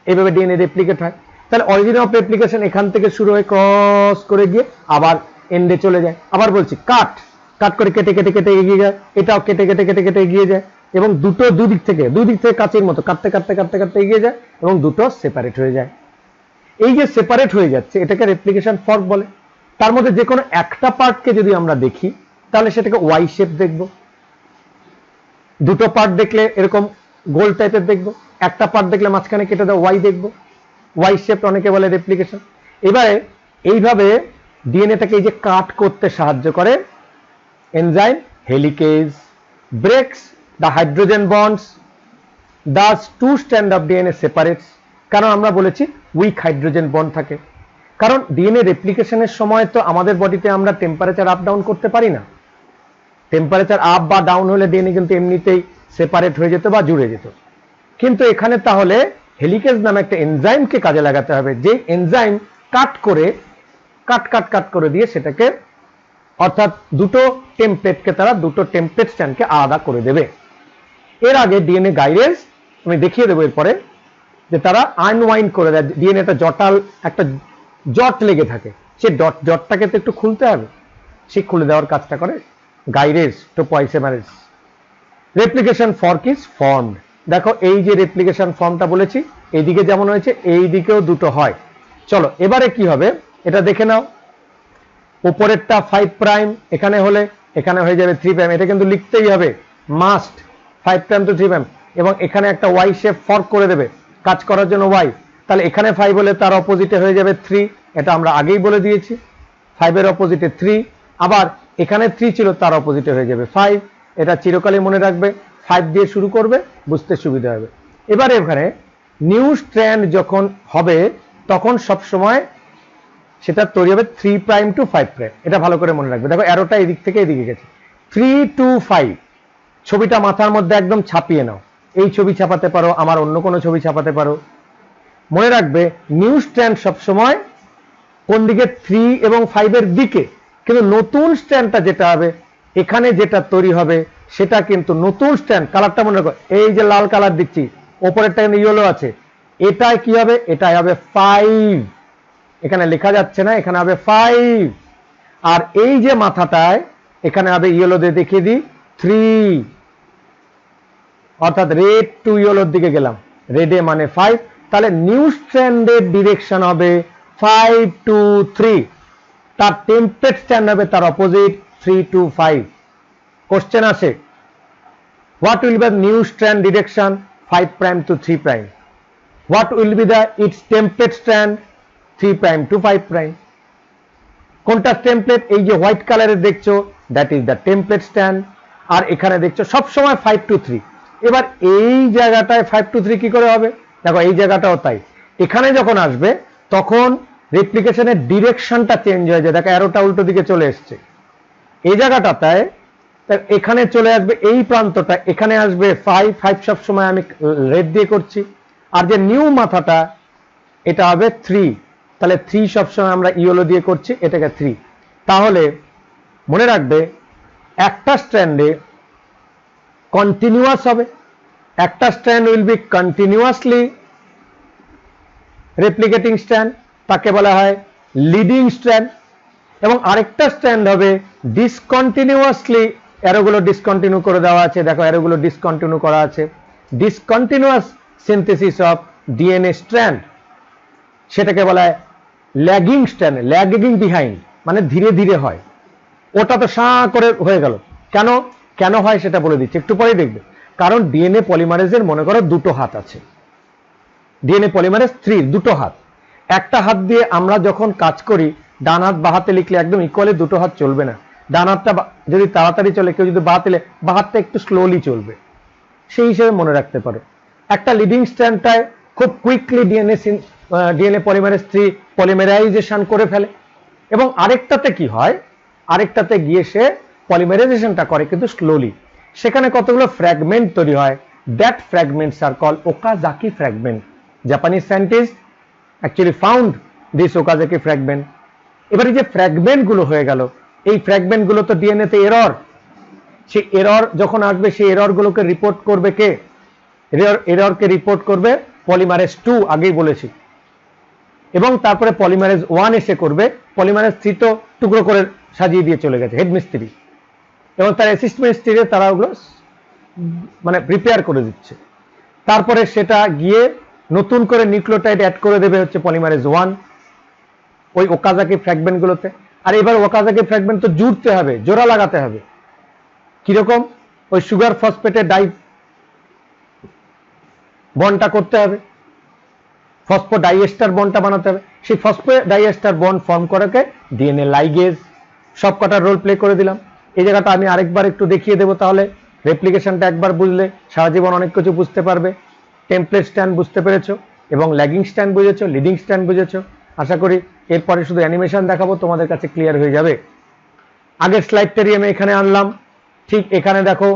A: এইভাবে ডিএনএ রেপ্লিকেট হয়। তাহলে অরিজিন অফ রেপ্লিকেশন এখান থেকে শুরু হয়ে ক্রস করে গিয়ে আবার এন্ডে চলে যায়। আবার বলছি, কাট করে কেটে কেটে কেটে এগিয়ে যায়, এটাও কেটে কেটে কেটে কেটে এগিয়ে যায়, এবং দুটো দুই দিক থেকে কাঁচের মতো কাটতে কাটতে কাটতে কাটতে এগিয়ে যায়, এবং দুটো সেপারেট হয়ে যায়। এই যে সেপারেট হয়ে যাচ্ছে এটাকে রেপ্লিকেশন ফর্ক বলে। তার মধ্যে যে কোনো একটা পার্টকে যদি আমরা দেখি তাহলে সেটাকে ওয়াই শেপ দেখব, দুটো পার্ট দেখলে এরকম গোল টাইপের দেখব, একটা পার্ট দেখলে মাঝখানে কেটে দেওয়া ওয়াই দেখব, ওয়াই শেপ অনেকে বলে রেপ্লিকেশন। এবারে এইভাবে ডিএনএটাকে এই যে কাট করতে সাহায্য করে enzyme helicase breaks the hydrogen bonds, thus two strand of DNA separates. কারণ আমরা বলেছি উইক হাইড্রোজেন বন্ড থাকে, কারণ ডিএনএ রেপ্লিকেশনের সময় তো আমাদের বডিতে আমরা টেম্পারেচার আপ ডাউন করতে পারি না। টেম্পারেচার আপ বা ডাউন হলে ডিএনএ কিন্তু এমনিতেই সেপারেট হয়ে যেত বা জুড়ে যেত। কিন্তু এখানে তাহলে হেলিকেজ নামে একটা এনজাইমকে কাজে লাগাতে হবে, যে এনজাইম কাট করে দিয়ে সেটাকে, অর্থাৎ দুটো টেমপ্লেটকে তারা দুটো টেমপ্লেট স্ট্র্যান্ডকে আলাদা করে দেবে। এর আগে ডিএনএ গাইডেন্স আমি দেখিয়ে দেবো এরপরে, যে তারা আনওয়াইন্ড করে দেয়। ডিএনএটা জটাল একটা জট লেগে থাকে, সে জটটাকে তো একটু খুলতে হবে, সে খুলে দেওয়ার কাজটা করে guidance topoisomerase. Replication fork is formed. দেখো এই যে রেপ্লিকেশন ফর্মটা বলেছি, এইদিকে যেমন হয়েছে এই দিকেও দুটো হয়। চলো এবারে কি হবে এটা দেখে নাও। উপরেরটা 5 প্রাইম এখানে হলে এখানে হয়ে যাবে 3 প্রাইম, এটা কিন্তু লিখতেই হবে মাস্ট 5 প্রাইম টু 3 প্রাইম, এবং এখানে একটা ওয়াই শেপ ফর্ক করে দেবে কাজ করার জন্য ওয়াই। তাহলে এখানে 5 হলে তার অপোজিটে হয়ে যাবে 3, এটা আমরা আগেই বলে দিয়েছি। 5 এর অপোজিটে 3, আবার এখানে 3 ছিল তার অপোজিটে হয়ে যাবে 5। এটা চিরকালই মনে রাখবে, 5 দিয়ে শুরু করবে, বুঝতে সুবিধা হবে। এবারে এখানে নিউ স্ট্র্যান্ড যখন হবে তখন সব সময় সেটা তৈরি হবে 3 প্রাইম টু 5 প্রাইম, এটা ভালো করে মনে রাখবে। দেখো অ্যারোটা এদিক থেকে এদিকে গেছে, 3 to 5। ছবিটা মাথার মধ্যে একদম ছাপিয়ে নাও, এই ছবি ছাপাতে পারো, আমার অন্য কোনো ছবি ছাপাতে পারো। মনে রাখবে নিউ স্ট্র্যান্ড সবসময় কোন দিকে, 3 এবং 5 এর দিকে, কিন্তু নতুন স্ট্র্যান্ডটা যেটা হবে এখানে যেটা তৈরি হবে সেটা কিন্তু নতুন স্ট্র্যান্ড। কালারটা মনে রাখো, এই যে লাল কালার দিচ্ছি, ওপরেরটা কিন্তু ইয়েলো আছে, এটাই কি হবে, এটাই হবে 5। এখানে লেখা যাচ্ছে না, এখানে হবে 5। আর এই যে মাথাটায় এখানে হবে ইয়েলো দিয়ে দেখিয়ে দিই 3, অর্থাৎ রেড টু ইয়েলোর দিকে গেলাম, রেডে মানে 5। তাহলে নিউ স্ট্র্যান্ডের ডিরেকশন হবে 5 to 3, তার টেমপ্লেট স্ট্র্যান্ড হবে তার অপোজিট 3 to 5। কোশ্চেন আসে, what will be the new strand direction 5 prime to 3 prime? What will be the its template strand 3 prime to 5 prime? কোনটা টেমপ্লেট? এই যে হোয়াইট কালারের দেখছো that is the template stand, আর এখানে দেখছো সব সময় 5 to 3। এবার এই জায়গাটায় 5 to 3 কি করে হবে? দেখো এই জায়গাটাও তাই, এখানে যখন আসবে তখন রেপ্লিকেশনের ডিরেকশনটা চেঞ্জ হয়ে যায়। দেখো অ্যারোটা উল্টো দিকে চলে এসছে, এই জায়গাটায় এখানে চলে আসবে, এই প্রান্তটা এখানে আসবে 5 সব সময় আমি রেড দিয়ে করছি, আর যে নিউ মাথাটা এটা হবে 3, তাহলে 3 সবসময় আমরা ইয়েলো দিয়ে করছি, এটাকে 3। তাহলে মনে রাখবে একটা স্ট্র্যান্ডে কন্টিনিউয়াস হবে, একটা strand will be continuously replicating strand, তাকে বলা হয় লিডিং স্ট্র্যান্ড, এবং আরেকটা স্ট্র্যান্ড হবে ডিসকন্টিনিউয়াসলি, অ্যারোগুলো ডিসকন্টিনিউ করে দেওয়া আছে, দেখো অ্যারোগুলো ডিসকন্টিনিউ করা আছে, discontinuous synthesis of DNA strand, সেটাকে বলা হয় ল্যাগিং স্ট্র্যান্ড, ল্যাগিং বিহাইন্ড মানে ধীরে ধীরে হয়। ওটা তো সাঁ করে হয়ে গেল, কেন কেন হয় সেটা বলে দিচ্ছি, একটু পরেই দেখবে। কারণ ডিএনএ পলিমারেজের মনে করো দুটো হাত আছে, ডিএনএ পলিমারেজ 3 দুটো হাত। একটা হাত দিয়ে আমরা যখন কাজ করি, ডান হাত বা হাতে লিখলে একদম ইকুয়ালি দুটো হাত চলবে না, ডান হাতটা যদি তাড়াতাড়ি চলে, কেউ যদি বা হাতে বা হাতটা একটু স্লোলি চলবে, সেই হিসেবে মনে রাখতে পারো। একটা লিডিং স্ট্র্যান্ডটায় খুব কুইকলি ডিএনএ পলিমারেজ 3 পলিমারাইজেশন করে ফেলে, এবং আরেকটাতে কি হয়, আরেকটাতে গিয়ে সে পলিমারাইজেশনটা করে কিন্তু স্লোলি, সেখানে কতগুলো ফ্র্যাগমেন্ট তৈরি হয়, that fragments are call Okazaki fragment. Japanese scientist actually found this Okazaki fragment. এবার এই যে ফ্র্যাগমেন্ট গুলো হয়ে গেল, এই ফ্র্যাগমেন্ট গুলো তো ডিএনএ তে এরর, সেই এরর যখন আসবে সেই এরর গুলোকে রিপোর্ট করবে কে? এররকে রিপোর্ট করবে পলিমারেজ 2, আগেই বলেছি, এবং তারপরে পলিমারেজ 1 এসে করবে। পলিমারেজ 3 তো টুকরো করে সাজিয়ে দিয়ে চলে গেছে হেড মিস্ত্রি, এবং তার অ্যাসিস্ট্যান্ট মিস্ত্রি তারা ওগুলো মানে প্রিপেয়ার করে দিচ্ছে। তারপরে সেটা গিয়ে নতুন করে নিউক্লিওটাইড অ্যাড করে দেবে হচ্ছে পলিমারেজ 1 ওই ওকাজাকি ফ্র্যাগমেন্ট গুলোতে। আর এবার ওকাজাকি ফ্র্যাগমেন্ট তো জুড়তে হবে, জোড়া লাগাতে হবে। কিরকম? ওই সুগার ফসফেটের ডাই বন্ডটা করতে হবে, ফসফোডাইএস্টার বন্ডটা বানাতে হবে। সেই ফসফোডাইএস্টার বন্ড ফর্ম করাকে ডিএনএ লাইগেজ। সব কটা রোল প্লে করে দিলাম। এই জায়গাটা আমি আরেকবার একটু দেখিয়ে দেবো, তাহলে রেপ্লিকেশনটা একবার বুঝলে সারা জীবন অনেক কিছু বুঝতে পারবে। টেমপ্লেট স্ট্যান্ড বুঝতে পেরেছো এবং ল্যাগিং স্ট্যান্ড বুঝেছো, লিডিং স্ট্যান্ড বুঝেছো। আশা করি এরপরে শুধু অ্যানিমেশন দেখাবো, তোমাদের কাছে ক্লিয়ার হয়ে যাবে। আগের স্লাইডটারই আমি এখানে আনলাম। ঠিক এখানে দেখো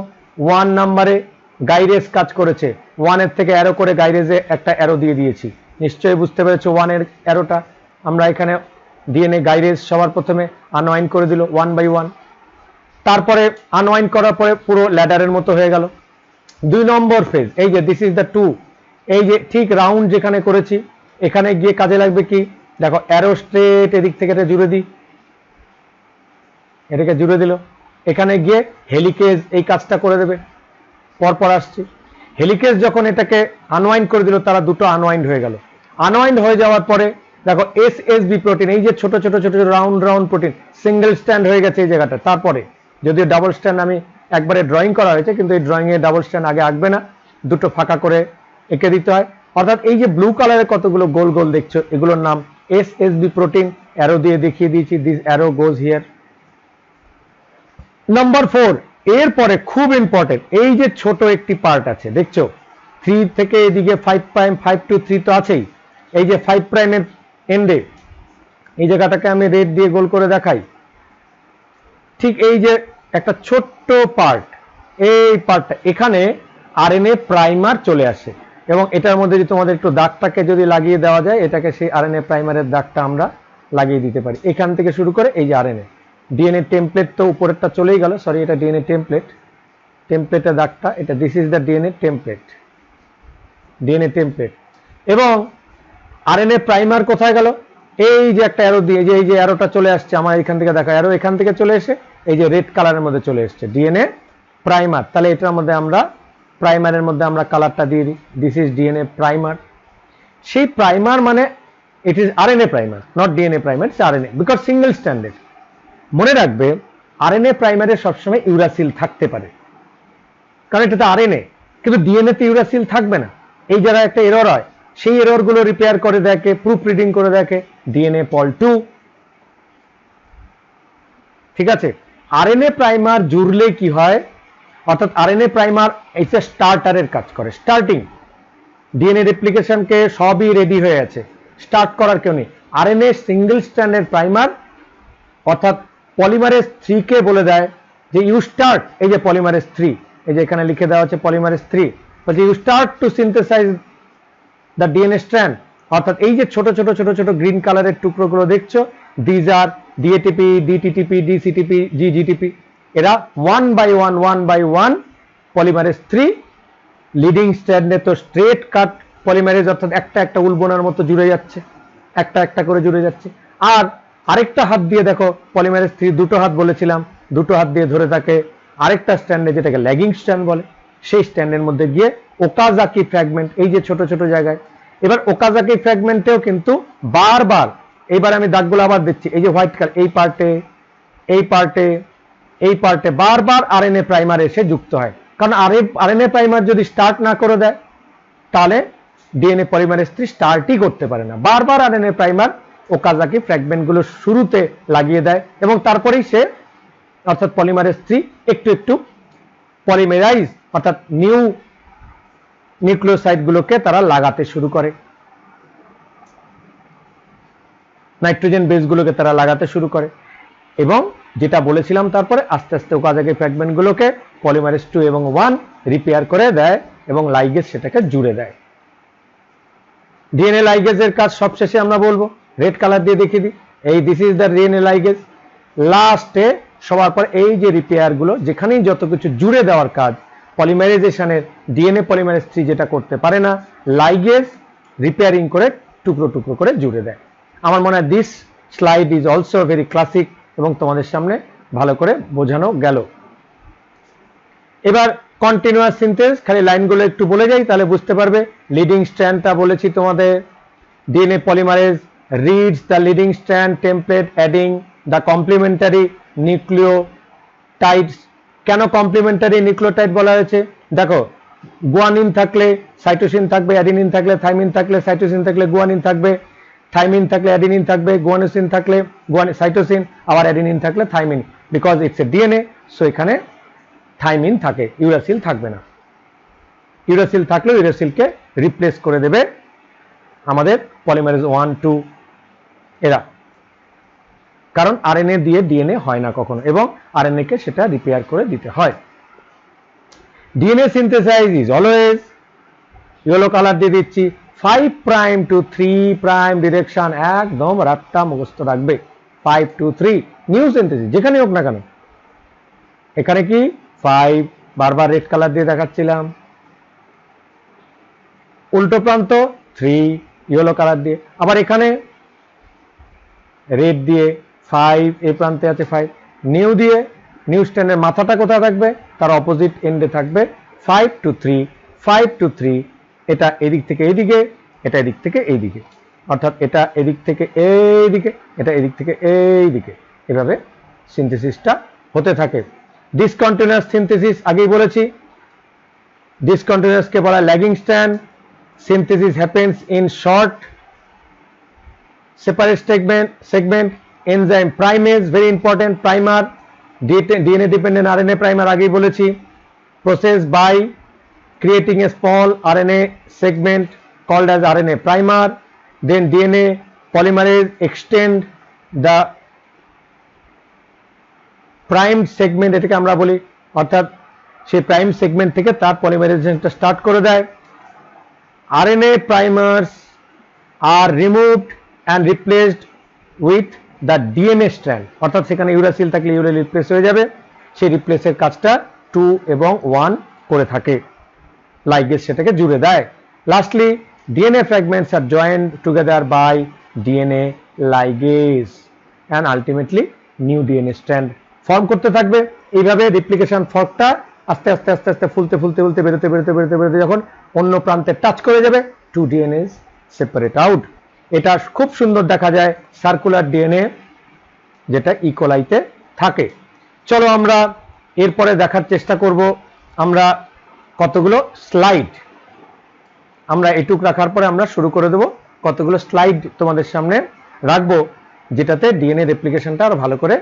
A: 1 নাম্বারে গাইরেজ কাজ করেছে। 1 থেকে অ্যারো করে গাইরেজে একটা অ্যারো দিয়ে দিয়েছি। নিশ্চয়ই বুঝতে পেরেছো 1 অ্যারোটা। আমরা এখানে ডিএনএ গাইরেজ সবার প্রথমে আনওয়াইন্ড করে দিল 1 বাই 1। তারপরে আনওয়াইন্ড করার পরে পুরো ল্যাডারের মতো হয়ে গেল। 2 নম্বর ফেজ, এই যে দিস ইজ দ্য 2, এই যে ঠিক রাউন্ড যেখানে করেছি এখানে গিয়ে কাজে লাগবে কি দেখো, অ্যারো স্ট্রেট এদিক থেকে এটা জুড়ে দিই, এটাকে জুড়ে দিল। এখানে গিয়ে হেলিকেজ এই কাজটা করে দেবে। পরপর আসছি, হেলিকেজ যখন এটাকে আনওয়াইন্ড করে দিল, তারা দুটো আনওয়াইন্ড হয়ে গেল। আনওয়াইন্ড হয়ে যাওয়ার পরে দেখো এসএসবি প্রোটিন, এই যে ছোট ছোট ছোট round round protein single stand হয়ে গেছে এই জায়গাটা। তারপরে যদিও ডাবল স্ট্যান্ড আমি একবারে ড্রয়িং করা হয়েছে, কিন্তু এই ড্রয়িং এ ডাবল স্ট্যান্ড আগে আঁকবে না, দুটো ফাঁকা করে এঁকে দিতে হয়। অর্থাৎ এই যে ব্লু কালারের কতগুলো গোল গোল দেখছো, এগুলোর নাম এসএসবি প্রোটিন। অ্যারো দিয়ে দেখিয়ে দিয়েছি, this arrow goes here. Number 4, এরপরে খুব ইম্পর্টেন্ট, এই যে ছোট একটি পার্ট আছে দেখছো 3 থেকে এদিকে 5 প্রাইম 5 to 3 তো আছেই। এই যে 5 প্রাইমের এন্ডে এই জায়গাটাকে আমি রেড দিয়ে গোল করে দেখাই। ঠিক এই যে একটা ছোট্ট পার্ট, এই পার্টটা এখানে আরএনএ প্রাইমার চলে আসে এবং এটার মধ্যে যদি তোমাদের একটু দাগটাকে যদি লাগিয়ে দেওয়া যায়, এটাকে সেই আরএনএ প্রাইমারের দাগটা আমরা লাগিয়ে দিতে পারি। এখান থেকে শুরু করে এই যে আরএনএ ডিএনএ টেমপ্লেট তো উপরেরটা চলেই গেল, সরি এটা ডিএনএ টেমপ্লেট, টেমপ্লেটের দাগটা এটা, this is the DNA template, DNA template. এবং আরএনএ প্রাইমার কোথায় গেল? এই যে একটা অ্যারো দিয়ে, এই যে অ্যারোটা চলে আসছে আমার এখান থেকে দেখা, অ্যারো এখান থেকে চলে এসে এই যে রেড কালারের মধ্যে চলে এসছে ডিএনএ প্রাইমার। তাহলে এটার মধ্যে আমরা প্রাইমারের মধ্যে আমরা কালারটা দিয়ে দিই, দিস ইজ ডিএনএ প্রাইমার। সেই প্রাইমার মানে it is RNA primer, not DNA primer, it's RNA because single standard. মনে রাখবে আরএনএ প্রাইমারে সবসময় ইউরাসিল থাকতে পারে, কারণ এটা তো আরএনএ, কিন্তু ডিএনএ তে ইউরাসিল থাকবে না। এই জায়গায় একটা এরর হয়, সেই এরর গুলো রিপেয়ার করে দেখে, প্রুফ রিডিং করে দেখে ডিএনএ পল 2। ঠিক আছে, আরএনএ প্রাইমার জুড়লে কি হয়, অর্থাৎ আরএনএ প্রাইমার এইটা স্টার্টারের কাজ করে, স্টার্টিং। ডিএনএ রেপ্লিকেশনকে সবই রেডি হয়ে আছে, স্টার্ট করার কেউ নেই। আরএনএ সিঙ্গেল স্ট্যান্ডার্ড প্রাইমার, অর্থাৎ পলিমারেজ 3 কে বলে দেয় যে ইউ স্টার্ট, এই যে পলিমারেজ 3, এই যে এখানে লিখে দেওয়া আছে পলিমারেজ 3, বলছে you start to synthesise the DNA strand. অর্থাৎ এই যে ছোট ছোট ছোট ছোট গ্রিন কালারের টুকরোগুলো দেখছো, দিজ আর ডিএটিপি, ডিটিটিপি, ডিসিটিপি, জিজিটিপি, এরা 1 বাই 1 পলিমারেজ 3। লিডিং স্ট্র্যান্ডে তো স্ট্রেট কাট পলিমারেজ, অর্থাৎ একটা একটা উলবোনার মতো জুড়ে যাচ্ছে, একটা একটা করে জুড়ে যাচ্ছে। আর আরেকটা হাত দিয়ে দেখো পলিমারেজ 3, দুটো হাত বলেছিলাম, দুটো হাত দিয়ে ধরে থাকে আরেকটা স্ট্যান্ডে, যেটাকে ল্যাগিং স্ট্র্যান্ড বলে, সেই স্ট্যান্ডের মধ্যে গিয়ে ওকাজাকি ফ্র্যাগমেন্ট, এই যে ছোট ছোট জায়গায়। এবার ওকাজাকি ফ্র্যাগমেন্টেও কিন্তু বারবার, এইবার আমি দাগগুলো আবার দিচ্ছি, এই যে হোয়াইট কালার, এই পার্টে, এই পার্টে, এই পার্টে বারবার আরএনএ প্রাইমার এসে যুক্ত হয়। কারণ আরএনএ প্রাইমার যদি স্টার্ট না করে দেয়, তাহলে ডিএনএ পলিমারেজ 3 স্টার্টই করতে পারে না। বারবার আরএনএ প্রাইমার ওকাজাকি ফ্র্যাগমেন্ট গুলো শুরুতে লাগিয়ে দেয় এবং তারপরেই সে, অর্থাৎ পলিমারেজ 3 একটু একটু পলিমেরাইজ, অর্থাৎ নিউ নিউক্লিওসাইড গুলোকে তারা লাগাতে শুরু করে, নাইট্রোজেন বেস গুলোকে তারা লাগাতে শুরু করে। এবং যেটা বলেছিলাম, তারপরে আস্তে আস্তে ওকাজাকি ফ্র্যাগমেন্ট গুলোকে পলিমারেজ 2 এবং 1 রিপেয়ার করে দেয় এবং লাইগেজ সেটাকে জুড়ে দেয়। ডিএনএ লাইগেজের কাজ সবশেষে আমরা বলবো, রেড কালার দিয়ে দেখিয়ে দিই, এই this is the DNA ligase. লাস্টে সবার পর এই যে রিপেয়ার গুলো, যেখানেই যত কিছু জুড়ে দেওয়ার কাজ, পলিমারাইজেশনের ডিএনএ পলিমারেজ 3 যেটা করতে পারে না, লাইগেজ রিপেয়ারিং করে টুকরো টুকরো করে জুড়ে দেয়। আমার মনে হয় this slide is also very classic এবং তোমাদের সামনে ভালো করে বোঝানো গেল। এবার কন্টিনিউয়াস সিনথেস, খালি লাইনগুলো একটু বলে যাই তাহলে বুঝতে পারবে। লিডিং স্ট্র্যান্ডটা বলেছি তোমাদের, DNA polymerase reads the leading strand template adding the complementary nucleotides. কেন কমপ্লিমেন্টারি নিউক্লিওটাইড বলা হয়েছে? দেখো, গুয়ানিন থাকলে সাইটোসিন থাকবে, অ্যাডিনিন থাকলে থাইমিন থাকলে সাইটোসিন থাকলে গুয়ানিন থাকবে, থাইমিন থাকলে অ্যাডিনিন থাকবে, গুয়ানোসিন থাকলে সাইটোসিন, আবার অ্যাডিনিন থাকলে thymine, because it's a DNA. So এখানে থাইমিন থাকে, ইউরাসিল থাকবে না। ইউরাসিল থাকলেও ইউরাসিলকে রিপ্লেস করে দেবে আমাদের পলিমারেজ 1, 2 এরা, কারণ আরএনএ দিয়ে ডিএনএ হয় না কখনো, এবং আরএনএ কে সেটা রিপেয়ার করে দিতে হয়। DNA synthesise is always, yellow colour দিয়ে দিচ্ছি, 5 প্রাইম টু 3 প্রাইম ডিরেকশন, একদম রাতটা মুখস্থ রাখবে। 5 to 3 নিউ সিনথেসিস যেখানে হোক না কেন। এখানে কি 5 বারবার রেড কালার দিয়ে দেখাচ্ছিলাম, উল্টো প্রান্ত 3 ইয়েলো কালার দিয়ে, আবার এখানে রেড দিয়ে 5, এই প্রান্তে আছে 5 নিউ দিয়ে। নিউ স্ট্যান্ডের মাথাটা কোথায় থাকবে? তার অপোজিট এন্ডে থাকবে 5 to 3, 5 to 3। এটা এদিক থেকে এইদিকে, এটা এদিক থেকে এইদিকে, অর্থাৎ এটা এদিক থেকে এইদিকে, এটা এদিক থেকে এইদিকে, এভাবে সিনথেসিসটা হতে থাকে। ডিসকন্টিনিউয়াস সিনথেসিস আগেই বলেছি, ডিসকন্টিনিউয়াসকে বলা lagging strand. Synthesis happens in short separate segment enzyme primase, very important primer, DNA dependent RNA primer আগেই বলেছি, process by creating a small RNA segment called as RNA primer, then DNA polymerase extend the primed segment, এটাকে আমরা বলি, অর্থাৎ সেই prime segment থেকে তার পলিমারাইজেশনটা start করে দেয়। RNA primers are removed and replaced with the DNA strand, অর্থাৎ সেখানে ইউরাসিল থাকলে ইউরাসিল রিপ্লেস হয়ে যাবে, সেই রিপ্লেসের কাজটা 2 এবং 1 করে থাকে, লাইগেজ সেটাকে জুড়ে দেয়। Lastly DNA fragments are joined together by DNA ligase and ultimately new DNA strand form করতে থাকবে। এইভাবে রেপ্লিকেশন ফর্কটা আস্তে আস্তে আস্তে আস্তে ফুলতে ফুলতে ফুলতে বেরোতে বেরোতে বেরোতে বেরোতে যখন অন্য প্রান্তে টাচ করে যাবে, 2 DNAs সেপারেট আউট। এটা খুব সুন্দর দেখা যায় সার্কুলার ডিএনএ যেটা ইকোলাইতে থাকে। চলো আমরা এরপরে দেখার চেষ্টা করব আমরা কতগুলো স্লাইড, আমরা এটুক রাখার পরে আমরা শুরু করে দেব কতগুলো স্লাইড তোমাদের সামনে রাখবো, যেটাতে ডিএনএ রেপ্লিকেশনটা আরো ভালো করে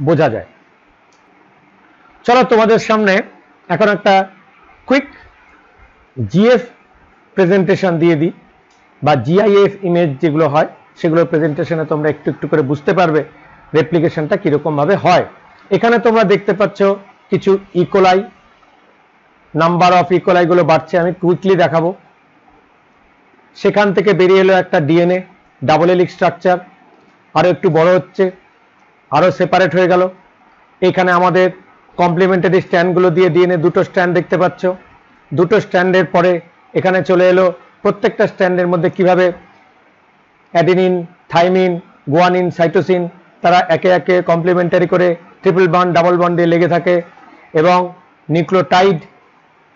A: বোঝা যায়। চলো তোমাদের সামনে এখন একটা কুইক জিএফ প্রেজেন্টেশন দিয়ে দিই, বা জিআইএফ ইমেজ যেগুলো হয় সেগুলোর প্রেজেন্টেশনে তোমরা একটু একটু করে বুঝতে পারবে রেপ্লিকেশনটা কিরকম ভাবে হয়। এখানে তোমরা দেখতে পাচ্ছ কিছু ইকোলাই, নাম্বার অফ ইকোলাই গুলো বাড়ছে, আমি কুইকলি দেখাবো। সেখান থেকে বেরিয়ে এলো একটা ডিএনএ ডাবল হেলিক্স স্ট্রাকচার, আরো একটু বড় হচ্ছে, আরো সেপারেট হয়ে গেল। এখানে আমাদের কমপ্লিমেন্টারি স্ট্র্যান্ডগুলো দিয়ে ডিএনএ দুটো স্ট্র্যান্ড দেখতে পাচ্ছ। দুটো স্ট্র্যান্ডের পরে এখানে চলে এলো প্রত্যেকটা স্ট্র্যান্ডের মধ্যে কিভাবে অ্যাডিনিন, থাইমিন, গুয়ানিন, সাইটোসিন তারা একে একে কমপ্লিমেন্টারি করে ট্রিপল বন্ড, ডাবল বন্ড দিয়ে লেগে থাকে, এবং নিউক্লিওটাইড,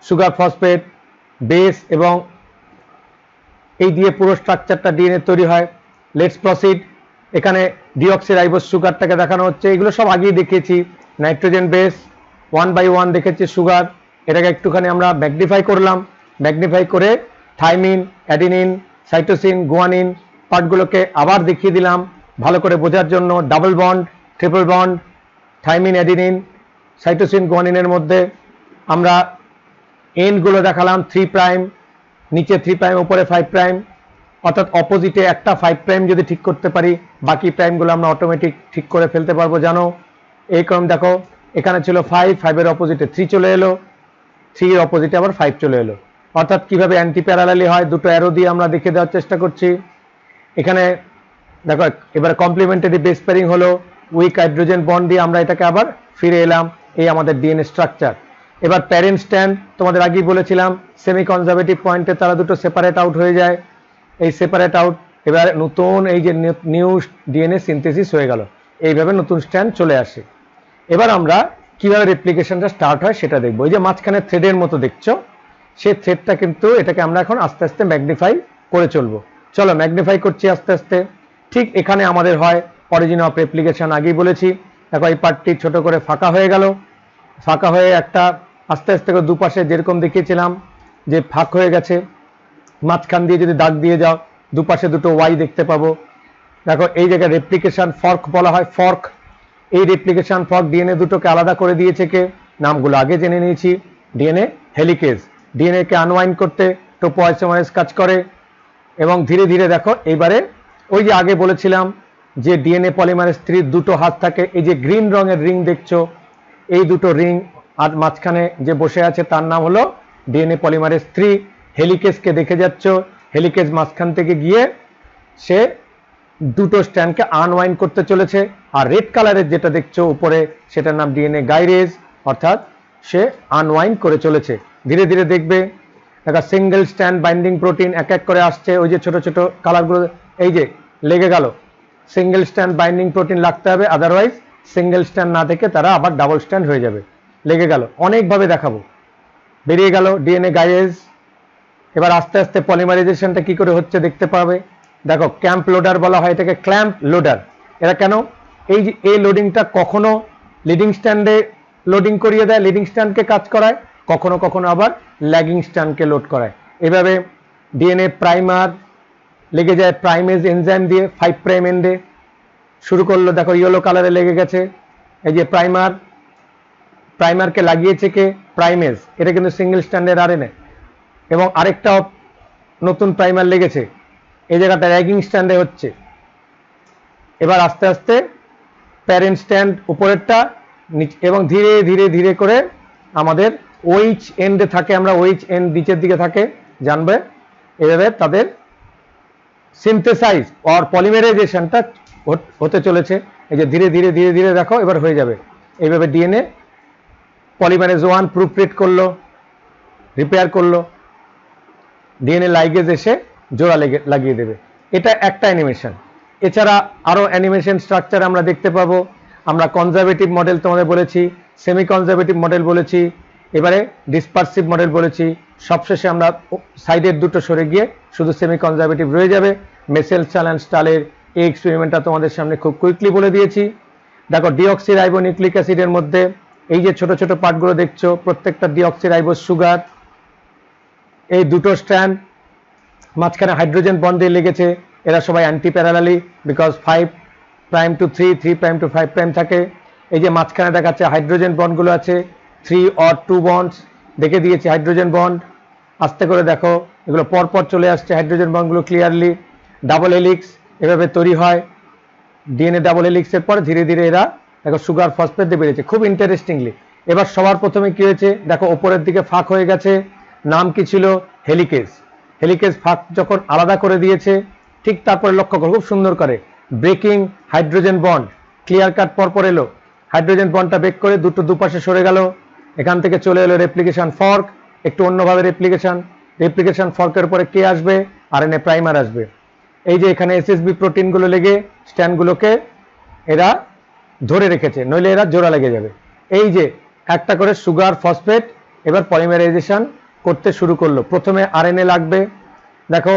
A: সুগার ফসফেট, বেস, এবং এই দিয়ে পুরো স্ট্রাকচারটা ডিএনএ তৈরি হয়। Let's proceed. এখানে ডিঅক্সিরাইবোজ সুগারটাকে দেখানো হচ্ছে, এগুলো সব আগেই দেখিয়েছি। নাইট্রোজেন বেস 1 by 1 দেখেছি সুগার, এটাকে একটুখানি আমরা ম্যাগনিফাই করলাম, ম্যাগনিফাই করে থাইমিন, অ্যাডিনিন, সাইটোসিন, গুয়ানিন পার্টগুলোকে আবার দেখিয়ে দিলাম ভালো করে বোঝার জন্য। Double bond, triple bond, thymine, adenine, cytosine, গুয়ানিনের মধ্যে আমরা এন্ডগুলো দেখালাম 3 প্রাইম, নিচে 3 প্রাইম, উপরে 5 প্রাইম, অর্থাৎ অপোজিটে একটা 5 প্রাইম যদি ঠিক করতে পারি বাকি প্রাইমগুলো আমরা অটোমেটিক ঠিক করে ফেলতে পারবো। জানো এই ক্রম দেখো, এখানে ছিল 5, 5 এর অপোজিটে 3 চলে এলো, 3 এর অপোজিটে আবার 5 চলে এলো, অর্থাৎ কিভাবে অ্যান্টি প্যারালালি হয় দুটো অ্যারো দিয়ে আমরা দেখে দেওয়ার চেষ্টা করছি। এখানে দেখো এবার কমপ্লিমেন্টারি বেস পেয়ারিং হলো, উইক হাইড্রোজেন বন্ড দিয়ে আমরা এটাকে আবার ফিরে এলাম, এই আমাদের ডিএনএ স্ট্রাকচার। এবার প্যারেন্ট স্ট্যান্ড তোমাদের আগেই বলেছিলাম সেমি কনজারভেটিভ পয়েন্টে তারা দুটো সেপারেট আউট হয়ে যায়, এই সেপারেট আউট এবার নতুন এই যে নিউ ডিএনএ সিনথেসিস হয়ে গেল, এইভাবে নতুন স্ট্যান্ড চলে আসে। এবার আমরা কিভাবে রেপ্লিকেশনটা স্টার্ট হয় সেটা দেখবো। এই যে মাঝখানে থ্রেডের মতো দেখছো, সেই থ্রেডটা কিন্তু এটাকে আমরা এখন আস্তে আস্তে ম্যাগনিফাই করে চলবো। চলো ম্যাগনিফাই করছি আস্তে আস্তে। ঠিক এখানে আমাদের হয় অরিজিন অফ রেপ্লিকেশন আগেই বলেছি। দেখো এই পার্টটি ছোট করে ফাঁকা হয়ে গেল, ফাঁকা হয়ে একটা আস্তে আস্তে করে দুপাশে যেরকম দেখিয়েছিলাম যে ফাঁক হয়ে গেছে, মাঝখান দিয়ে যদি দাগ দিয়ে যাও দুপাশে দুটো ওয়াই দেখতে পাবো। দেখো এই জায়গায় রেপ্লিকেশন ফর্ক বলা হয়, ফর্ক। এই রেপ্লিকেশন ফর্ক ডিএনএ দুটোকে আলাদা করে দিয়েছে কে, নামগুলো আগে জেনে নিয়েছি। ডিএনএ হেলিকেজ, ডিএনএ কে আনওয়াইন্ড করতে টোপোআইসোমারেজ কাজ করে। এবং ধীরে ধীরে দেখো এইবারে ওই যে আগে বলেছিলাম যে ডিএনএ পলিমারেজ 3 দুটো হাত থাকে, এই যে গ্রিন রঙের রিং দেখছো, এই দুটো রিং আর মাঝখানে যে বসে আছে তার নাম হলো ডিএনএ পলিমারেজ 3। হেলিকেজকে দেখে যাচ্ছ, হেলিকেজ মাঝখান থেকে গিয়ে সে দুটো স্ট্র্যান্ডকে আনওয়াইন্ড করতে চলেছে। আর রেড কালারের যেটা দেখছো উপরে সেটার নাম ডিএনএ গাইরেজ, অর্থাৎ সে আনওয়াইন্ড করে চলেছে। ধীরে ধীরে দেখবে একটা সিঙ্গেল স্ট্যান্ড বাইন্ডিং প্রোটিন এক এক করে আসছে, ওই যে ছোট ছোট কালারগুলো এই যে লেগে গেল। সিঙ্গেল স্ট্যান্ড বাইন্ডিং প্রোটিন লাগতে হবে, আদারওয়াইজ সিঙ্গেল স্ট্যান্ড না থেকে তারা আবার ডাবল স্ট্যান্ড হয়ে যাবে। লেগে গেল, অনেকভাবে দেখাবো। বেরিয়ে গেল ডিএনএ গাইরেজ। এবার আস্তে আস্তে পলিমারাইজেশনটা কি করে হচ্ছে দেখতে পাবে। দেখো ক্যাম্প লোডার বলা হয় এটাকে, ক্ল্যাম্প লোডার। এরা কেন, এই যে এই লোডিংটা কখনো লিডিং স্ট্যান্ডে লোডিং করিয়ে দেয়, লিডিং স্ট্যান্ডকে কাজ করায়, কখনো কখনো আবার ল্যাগিং স্ট্যান্ডকে লোড করায়। এভাবে ডিএনএ প্রাইমার লেগে যায় প্রাইমেজ এনজাইম দিয়ে 5 প্রাইম এন্ডে। শুরু করলো, দেখো ইয়েলো কালারে লেগে গেছে, এই যে প্রাইমার, প্রাইমারকে লাগিয়েছে কে, প্রাইমেজ। এটা কিন্তু সিঙ্গেল স্ট্যান্ডের আরএনএ। এবং আরেকটা নতুন প্রাইমার লেগেছে, এই জায়গাটা ল্যাগিং স্ট্যান্ডে হচ্ছে। এবার আস্তে আস্তে প্যারেন্ট স্ট্যান্ড উপরেরটা, এবং ধীরে ধীরে ধীরে করে আমাদের ওইচ এন্ডে থাকে, আমরা ওইচ এন্ড নিচের দিকে থাকে, জানবে। এভাবে তাদের সিনথেসাইজ আর পলিমারাইজেশনটা হতে চলেছে। এই যে ধীরে ধীরে ধীরে ধীরে দেখো এবার হয়ে যাবে। এইভাবে ডিএনএ পলিমারেজ 1 প্রুফরিড করলো, রিপেয়ার করলো, ডিএনএ লাইগেজ এসে জোড়া লাগিয়ে দেবে। এটা একটা অ্যানিমেশন। এছাড়া আরো অ্যানিমেশন স্ট্রাকচার আমরা দেখতে পাবো। আমরা কনজারভেটিভ মডেল তোমাদের বলেছি, সেমি কনজারভেটিভ মডেল বলেছি, এবারে ডিসপারসিভ মডেল বলেছি। সবশেষে আমরা সাইডের দুটো সরে গিয়ে শুধু সেমি কনজারভেটিভ রয়ে যাবে। মেসেল চ্যালেঞ্জ স্টাইলের এই এক্সপেরিমেন্টটা তোমাদের সামনে খুব কুইকলি বলে দিয়েছি। দেখো ডিঅক্সিরাইবোনিউক্লিক অ্যাসিডের মধ্যে এই যে ছোট ছোট পার্টগুলো দেখছো, প্রত্যেকটা ডিঅক্সিরাইবোজ সুগার। এই দুটো স্ট্র্যান্ড মাঝখানে হাইড্রোজেন বন্ড দিয়ে লেগেছে, এরা সবাই anti parallelly, because 5 prime to 3, 3 prime to 5 prime থাকে। এই যে মাঝখানে দেখাচ্ছে হাইড্রোজেন বন্ডগুলো আছে, 3 or 2 বন্ডস দেখে দিয়েছি হাইড্রোজেন বন্ড। আস্তে করে দেখো এগুলো পরপর চলে আসছে হাইড্রোজেন বন্ডগুলো ক্লিয়ারলি। ডাবল হেলিক্স এভাবে তৈরি হয়, ডিএনএ ডাবল হেলিক্সের পর ধীরে ধীরে এরা দেখো সুগার ফসফেট দিয়ে বেরিয়েছে, খুব ইন্টারেস্টিংলি। এবার সবার প্রথমে কি হয়েছে দেখো, ওপরের দিকে ফাঁক হয়ে গেছে, নাম কি ছিল, হেলিকেজ। হেলিকেজ ফাঁক যখন আলাদা করে দিয়েছে, ঠিক তারপরে লক্ষ্য করো খুব সুন্দর করে breaking hydrogen bond, clear cut পরপর এলো। হাইড্রোজেন বন্ডটা ব্রেক করে দুটো দুপাশে সরে গেল। এখান থেকে চলে এলো রেপ্লিকেশন ফর্ক, একটু অন্যভাবে রেপ্লিকেশন ফর্কের উপরে কে আসবে, আরএনএ প্রাইমার আসবে। এই যে এখানে এসএসবি প্রোটিনগুলো লেগে স্ট্যান্ডগুলোকে এরা ধরে রেখেছে, নইলে এরা জোড়া লেগে যাবে। এই যে একটা করে সুগার ফসফেট এবার পলিমারাইজেশন করতে শুরু করলো। প্রথমে আরএনএ লাগবে, দেখো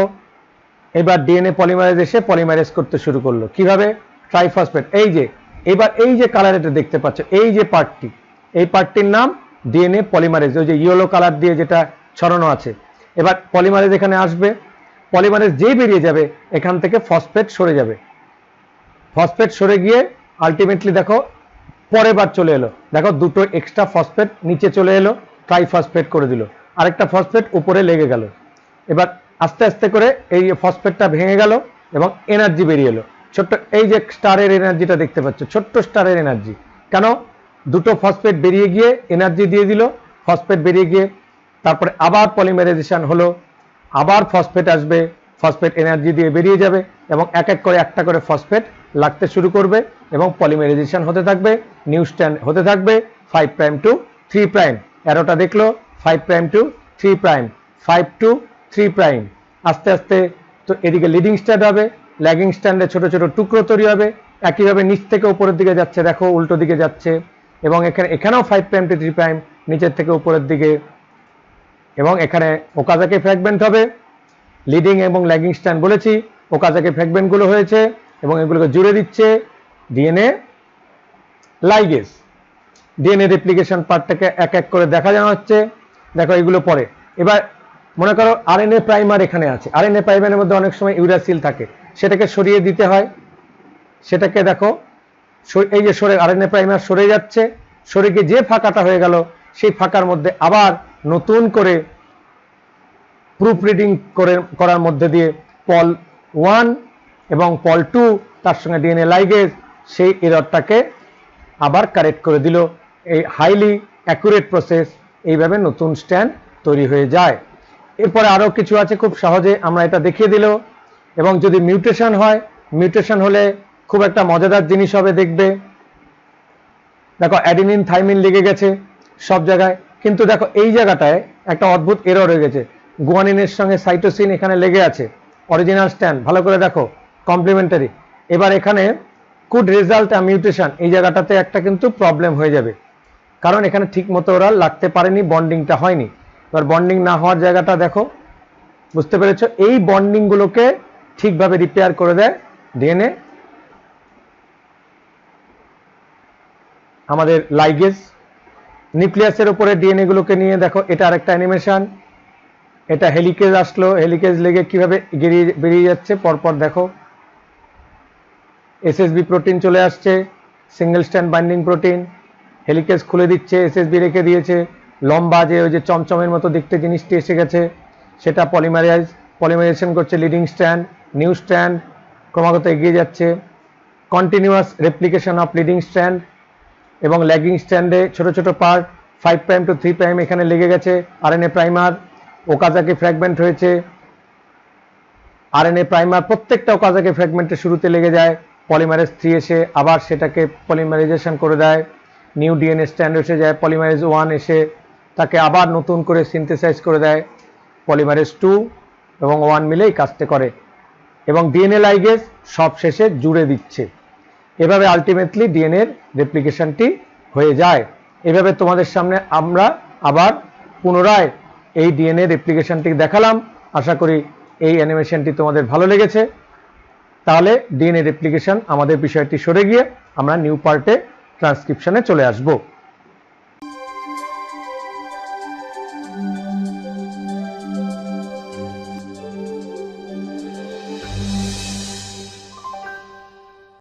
A: এবার ডিএনএ পলিমারেজ এসে পলিমারেজ করতে শুরু করলো। কিভাবে, ট্রাইফসফেট। এই যে এবার এই যে কালার এটা দেখতে পাচ্ছ, এই যে পার্টটি, এই পার্টটির নাম ডিএনএ পলিমারেজ, ওই যে ইয়েলো কালার দিয়ে যেটা ছড়ানো আছে। এবার পলিমারেজ এখানে আসবে, পলিমারেজ যেই বেরিয়ে যাবে এখান থেকে ফসফেট সরে যাবে। ফসফেট সরে গিয়ে আলটিমেটলি দেখো পরের বার চলে এলো, দেখো দুটো এক্সট্রা ফসফেট নিচে চলে এলো, ট্রাইফসফেট করে দিল, আরেকটা ফসফেট উপরে লেগে গেল। এবার আস্তে আস্তে করে এই ফসফেটটা ভেঙে গেল এবং এনার্জি বেরিয়ে এলো ছোট্ট, এই যে স্টারের এনার্জিটা দেখতে পাচ্ছ, ছোট্ট স্টারের এনার্জি। কেন, দুটো ফসফেট বেরিয়ে গিয়ে এনার্জি দিয়ে দিল, ফসফেট বেরিয়ে গিয়ে তারপরে আবার পলিমারাইজেশন হলো, আবার ফসফেট আসবে, ফসফেট এনার্জি দিয়ে বেরিয়ে যাবে এবং এক এক করে একটা করে ফসফেট লাগতে শুরু করবে এবং পলিমারাইজেশন হতে থাকবে, নিউ স্ট্যান্ড হতে থাকবে 5 প্রাইম টু 3 প্রাইম। অ্যারোটা দেখলো 5 prime to 3 prime, 5 to 3 prime. আস্তে আস্তে তো এদিকে লিডিং স্ট্যান্ড হবে, ল্যাগিং স্ট্যান্ডে ছোট ছোট টুকরো তৈরি হবে, একইভাবে নিচ থেকে উপরের দিকে যাচ্ছে, দেখো উল্টো দিকে যাচ্ছে এবং এখানেও 5 প্রাইম টু 3 প্রাইম, নিচের থেকে উপরের দিকে। এবং এখানে ওকাজাকি ফ্র্যাগমেন্ট হবে, লিডিং এবং ল্যাগিং স্ট্যান্ড বলেছি, ওকাজাকি ফ্র্যাগমেন্টগুলো হয়েছে এবং এগুলোকে জুড়ে দিচ্ছে, ডিএনএ লাইগেজ। ডিএনএ রেপ্লিকেশন পার্টটাকে এক এক করে দেখা যাওয়া হচ্ছে। দেখো এগুলো পরে। এবার মনে করো আরএনএ প্রাইমার এখানে আছে, আরএনএ প্রাইমারের মধ্যে অনেক সময় ইউরাসিল থাকে, সেটাকে সরিয়ে দিতে হয়। সেটাকে দেখো এই যে সরে আরএনএ প্রাইমার সরে যাচ্ছে, সরে গিয়ে যে ফাঁকাটা হয়ে গেল সেই ফাঁকার মধ্যে আবার নতুন করে প্রুফ রিডিং করার মধ্যে দিয়ে পল 1 এবং পল 2 তার সঙ্গে ডিএনএ লাইগেজ সেই এররটাকে আবার কারেক্ট করে দিল। এই হাইলি অ্যাকুরেট প্রসেস, এইভাবে নতুন স্ট্র্যান্ড তৈরি হয়ে যায়। এরপরে আরও কিছু আছে, খুব সহজে আমরা এটা দেখিয়ে দিল। এবং যদি মিউটেশন হয়, মিউটেশন হলে খুব একটা মজাদার জিনিস হবে, দেখবে দেখো অ্যাডিনিন থাইমিন লেগে গেছে সব জায়গায়, কিন্তু দেখো এই জায়গাটায় একটা অদ্ভুত এরর হয়ে গেছে, গুয়ানিনের সঙ্গে সাইটোসিন এখানে লেগে আছে, অরিজিনাল স্ট্যান্ড ভালো করে দেখো কমপ্লিমেন্টারি। এবার এখানে কুড রেজাল্ট আ মিউটেশন, এই জায়গাটাতে একটা কিন্তু প্রবলেম হয়ে যাবে, কারণ এখানে ঠিক মতো ওরা লাগতে পারেনি, বন্ডিংটা হয়নি। এবার বন্ডিং না হওয়ার জায়গাটা দেখো, বুঝতে পেরেছো? এই বন্ডিংগুলোকে ঠিকভাবে রিপেয়ার করে দেয় ডিএনএ আমাদের লাইগেজ। নিউক্লিয়াসের উপরে ডিএনএ গুলোকে নিয়ে দেখো, এটা আরেকটা অ্যানিমেশন। এটা হেলিকেজ আসলো, হেলিকেজ লেগে কিভাবে বেরিয়ে যাচ্ছে পরপর দেখো। এসএসবি প্রোটিন চলে আসছে, single stand binding protein, helicase খুলে দিচ্ছে, এসএসবি রেখে দিয়েছে, লম্বা যে ওই যে চমচমের মতো দেখতে জিনিসটি এসে গেছে, সেটা পলিমারাইজেশন করছে, লিডিং স্ট্র্যান্ড, নিউ স্ট্র্যান্ড ক্রমাগত এগিয়ে যাচ্ছে। Continuous replication of leading strand এবং ল্যাগিং স্ট্র্যান্ডে ছোট ছোট পার্ট 5 প্রাইম টু 3 প্রাইম এখানে লেগে গেছে। আরএনএ প্রাইমার ওকাজাকি ফ্র্যাগমেন্ট হয়েছে, আরএনএ প্রাইমার প্রত্যেকটা ওকাজাকি ফ্র্যাগমেন্টের শুরুতে লেগে যায়, পলিমারেজ 3 এসে আবার সেটাকে পলিমারাইজেশন করে দেয়, নিউ ডিএনএ স্ট্র্যান্ড এসে যায়, পলিমারেজ 1 এসে তাকে আবার নতুন করে সিনথেসাইজ করে দেয়, পলিমারেজ 2 এবং 1 মিলে এই কাজটা করে, এবং ডিএনএ লাইগেজ সব শেষে জুড়ে দিচ্ছে। এভাবে আলটিমেটলি ডিএনএ রেপ্লিকেশনটি হয়ে যায়। এভাবে তোমাদের সামনে আমরা আবার পুনরায় এই ডিএনএ রেপ্লিকেশনটি দেখালাম। আশা করি এই অ্যানিমেশনটি তোমাদের ভালো লেগেছে। তাহলে ডিএনএ রেপ্লিকেশন আমাদের বিষয়টি সরে গিয়ে আমরা নিউ পার্টে ট্রান্সক্রিপশনে চলে আসব।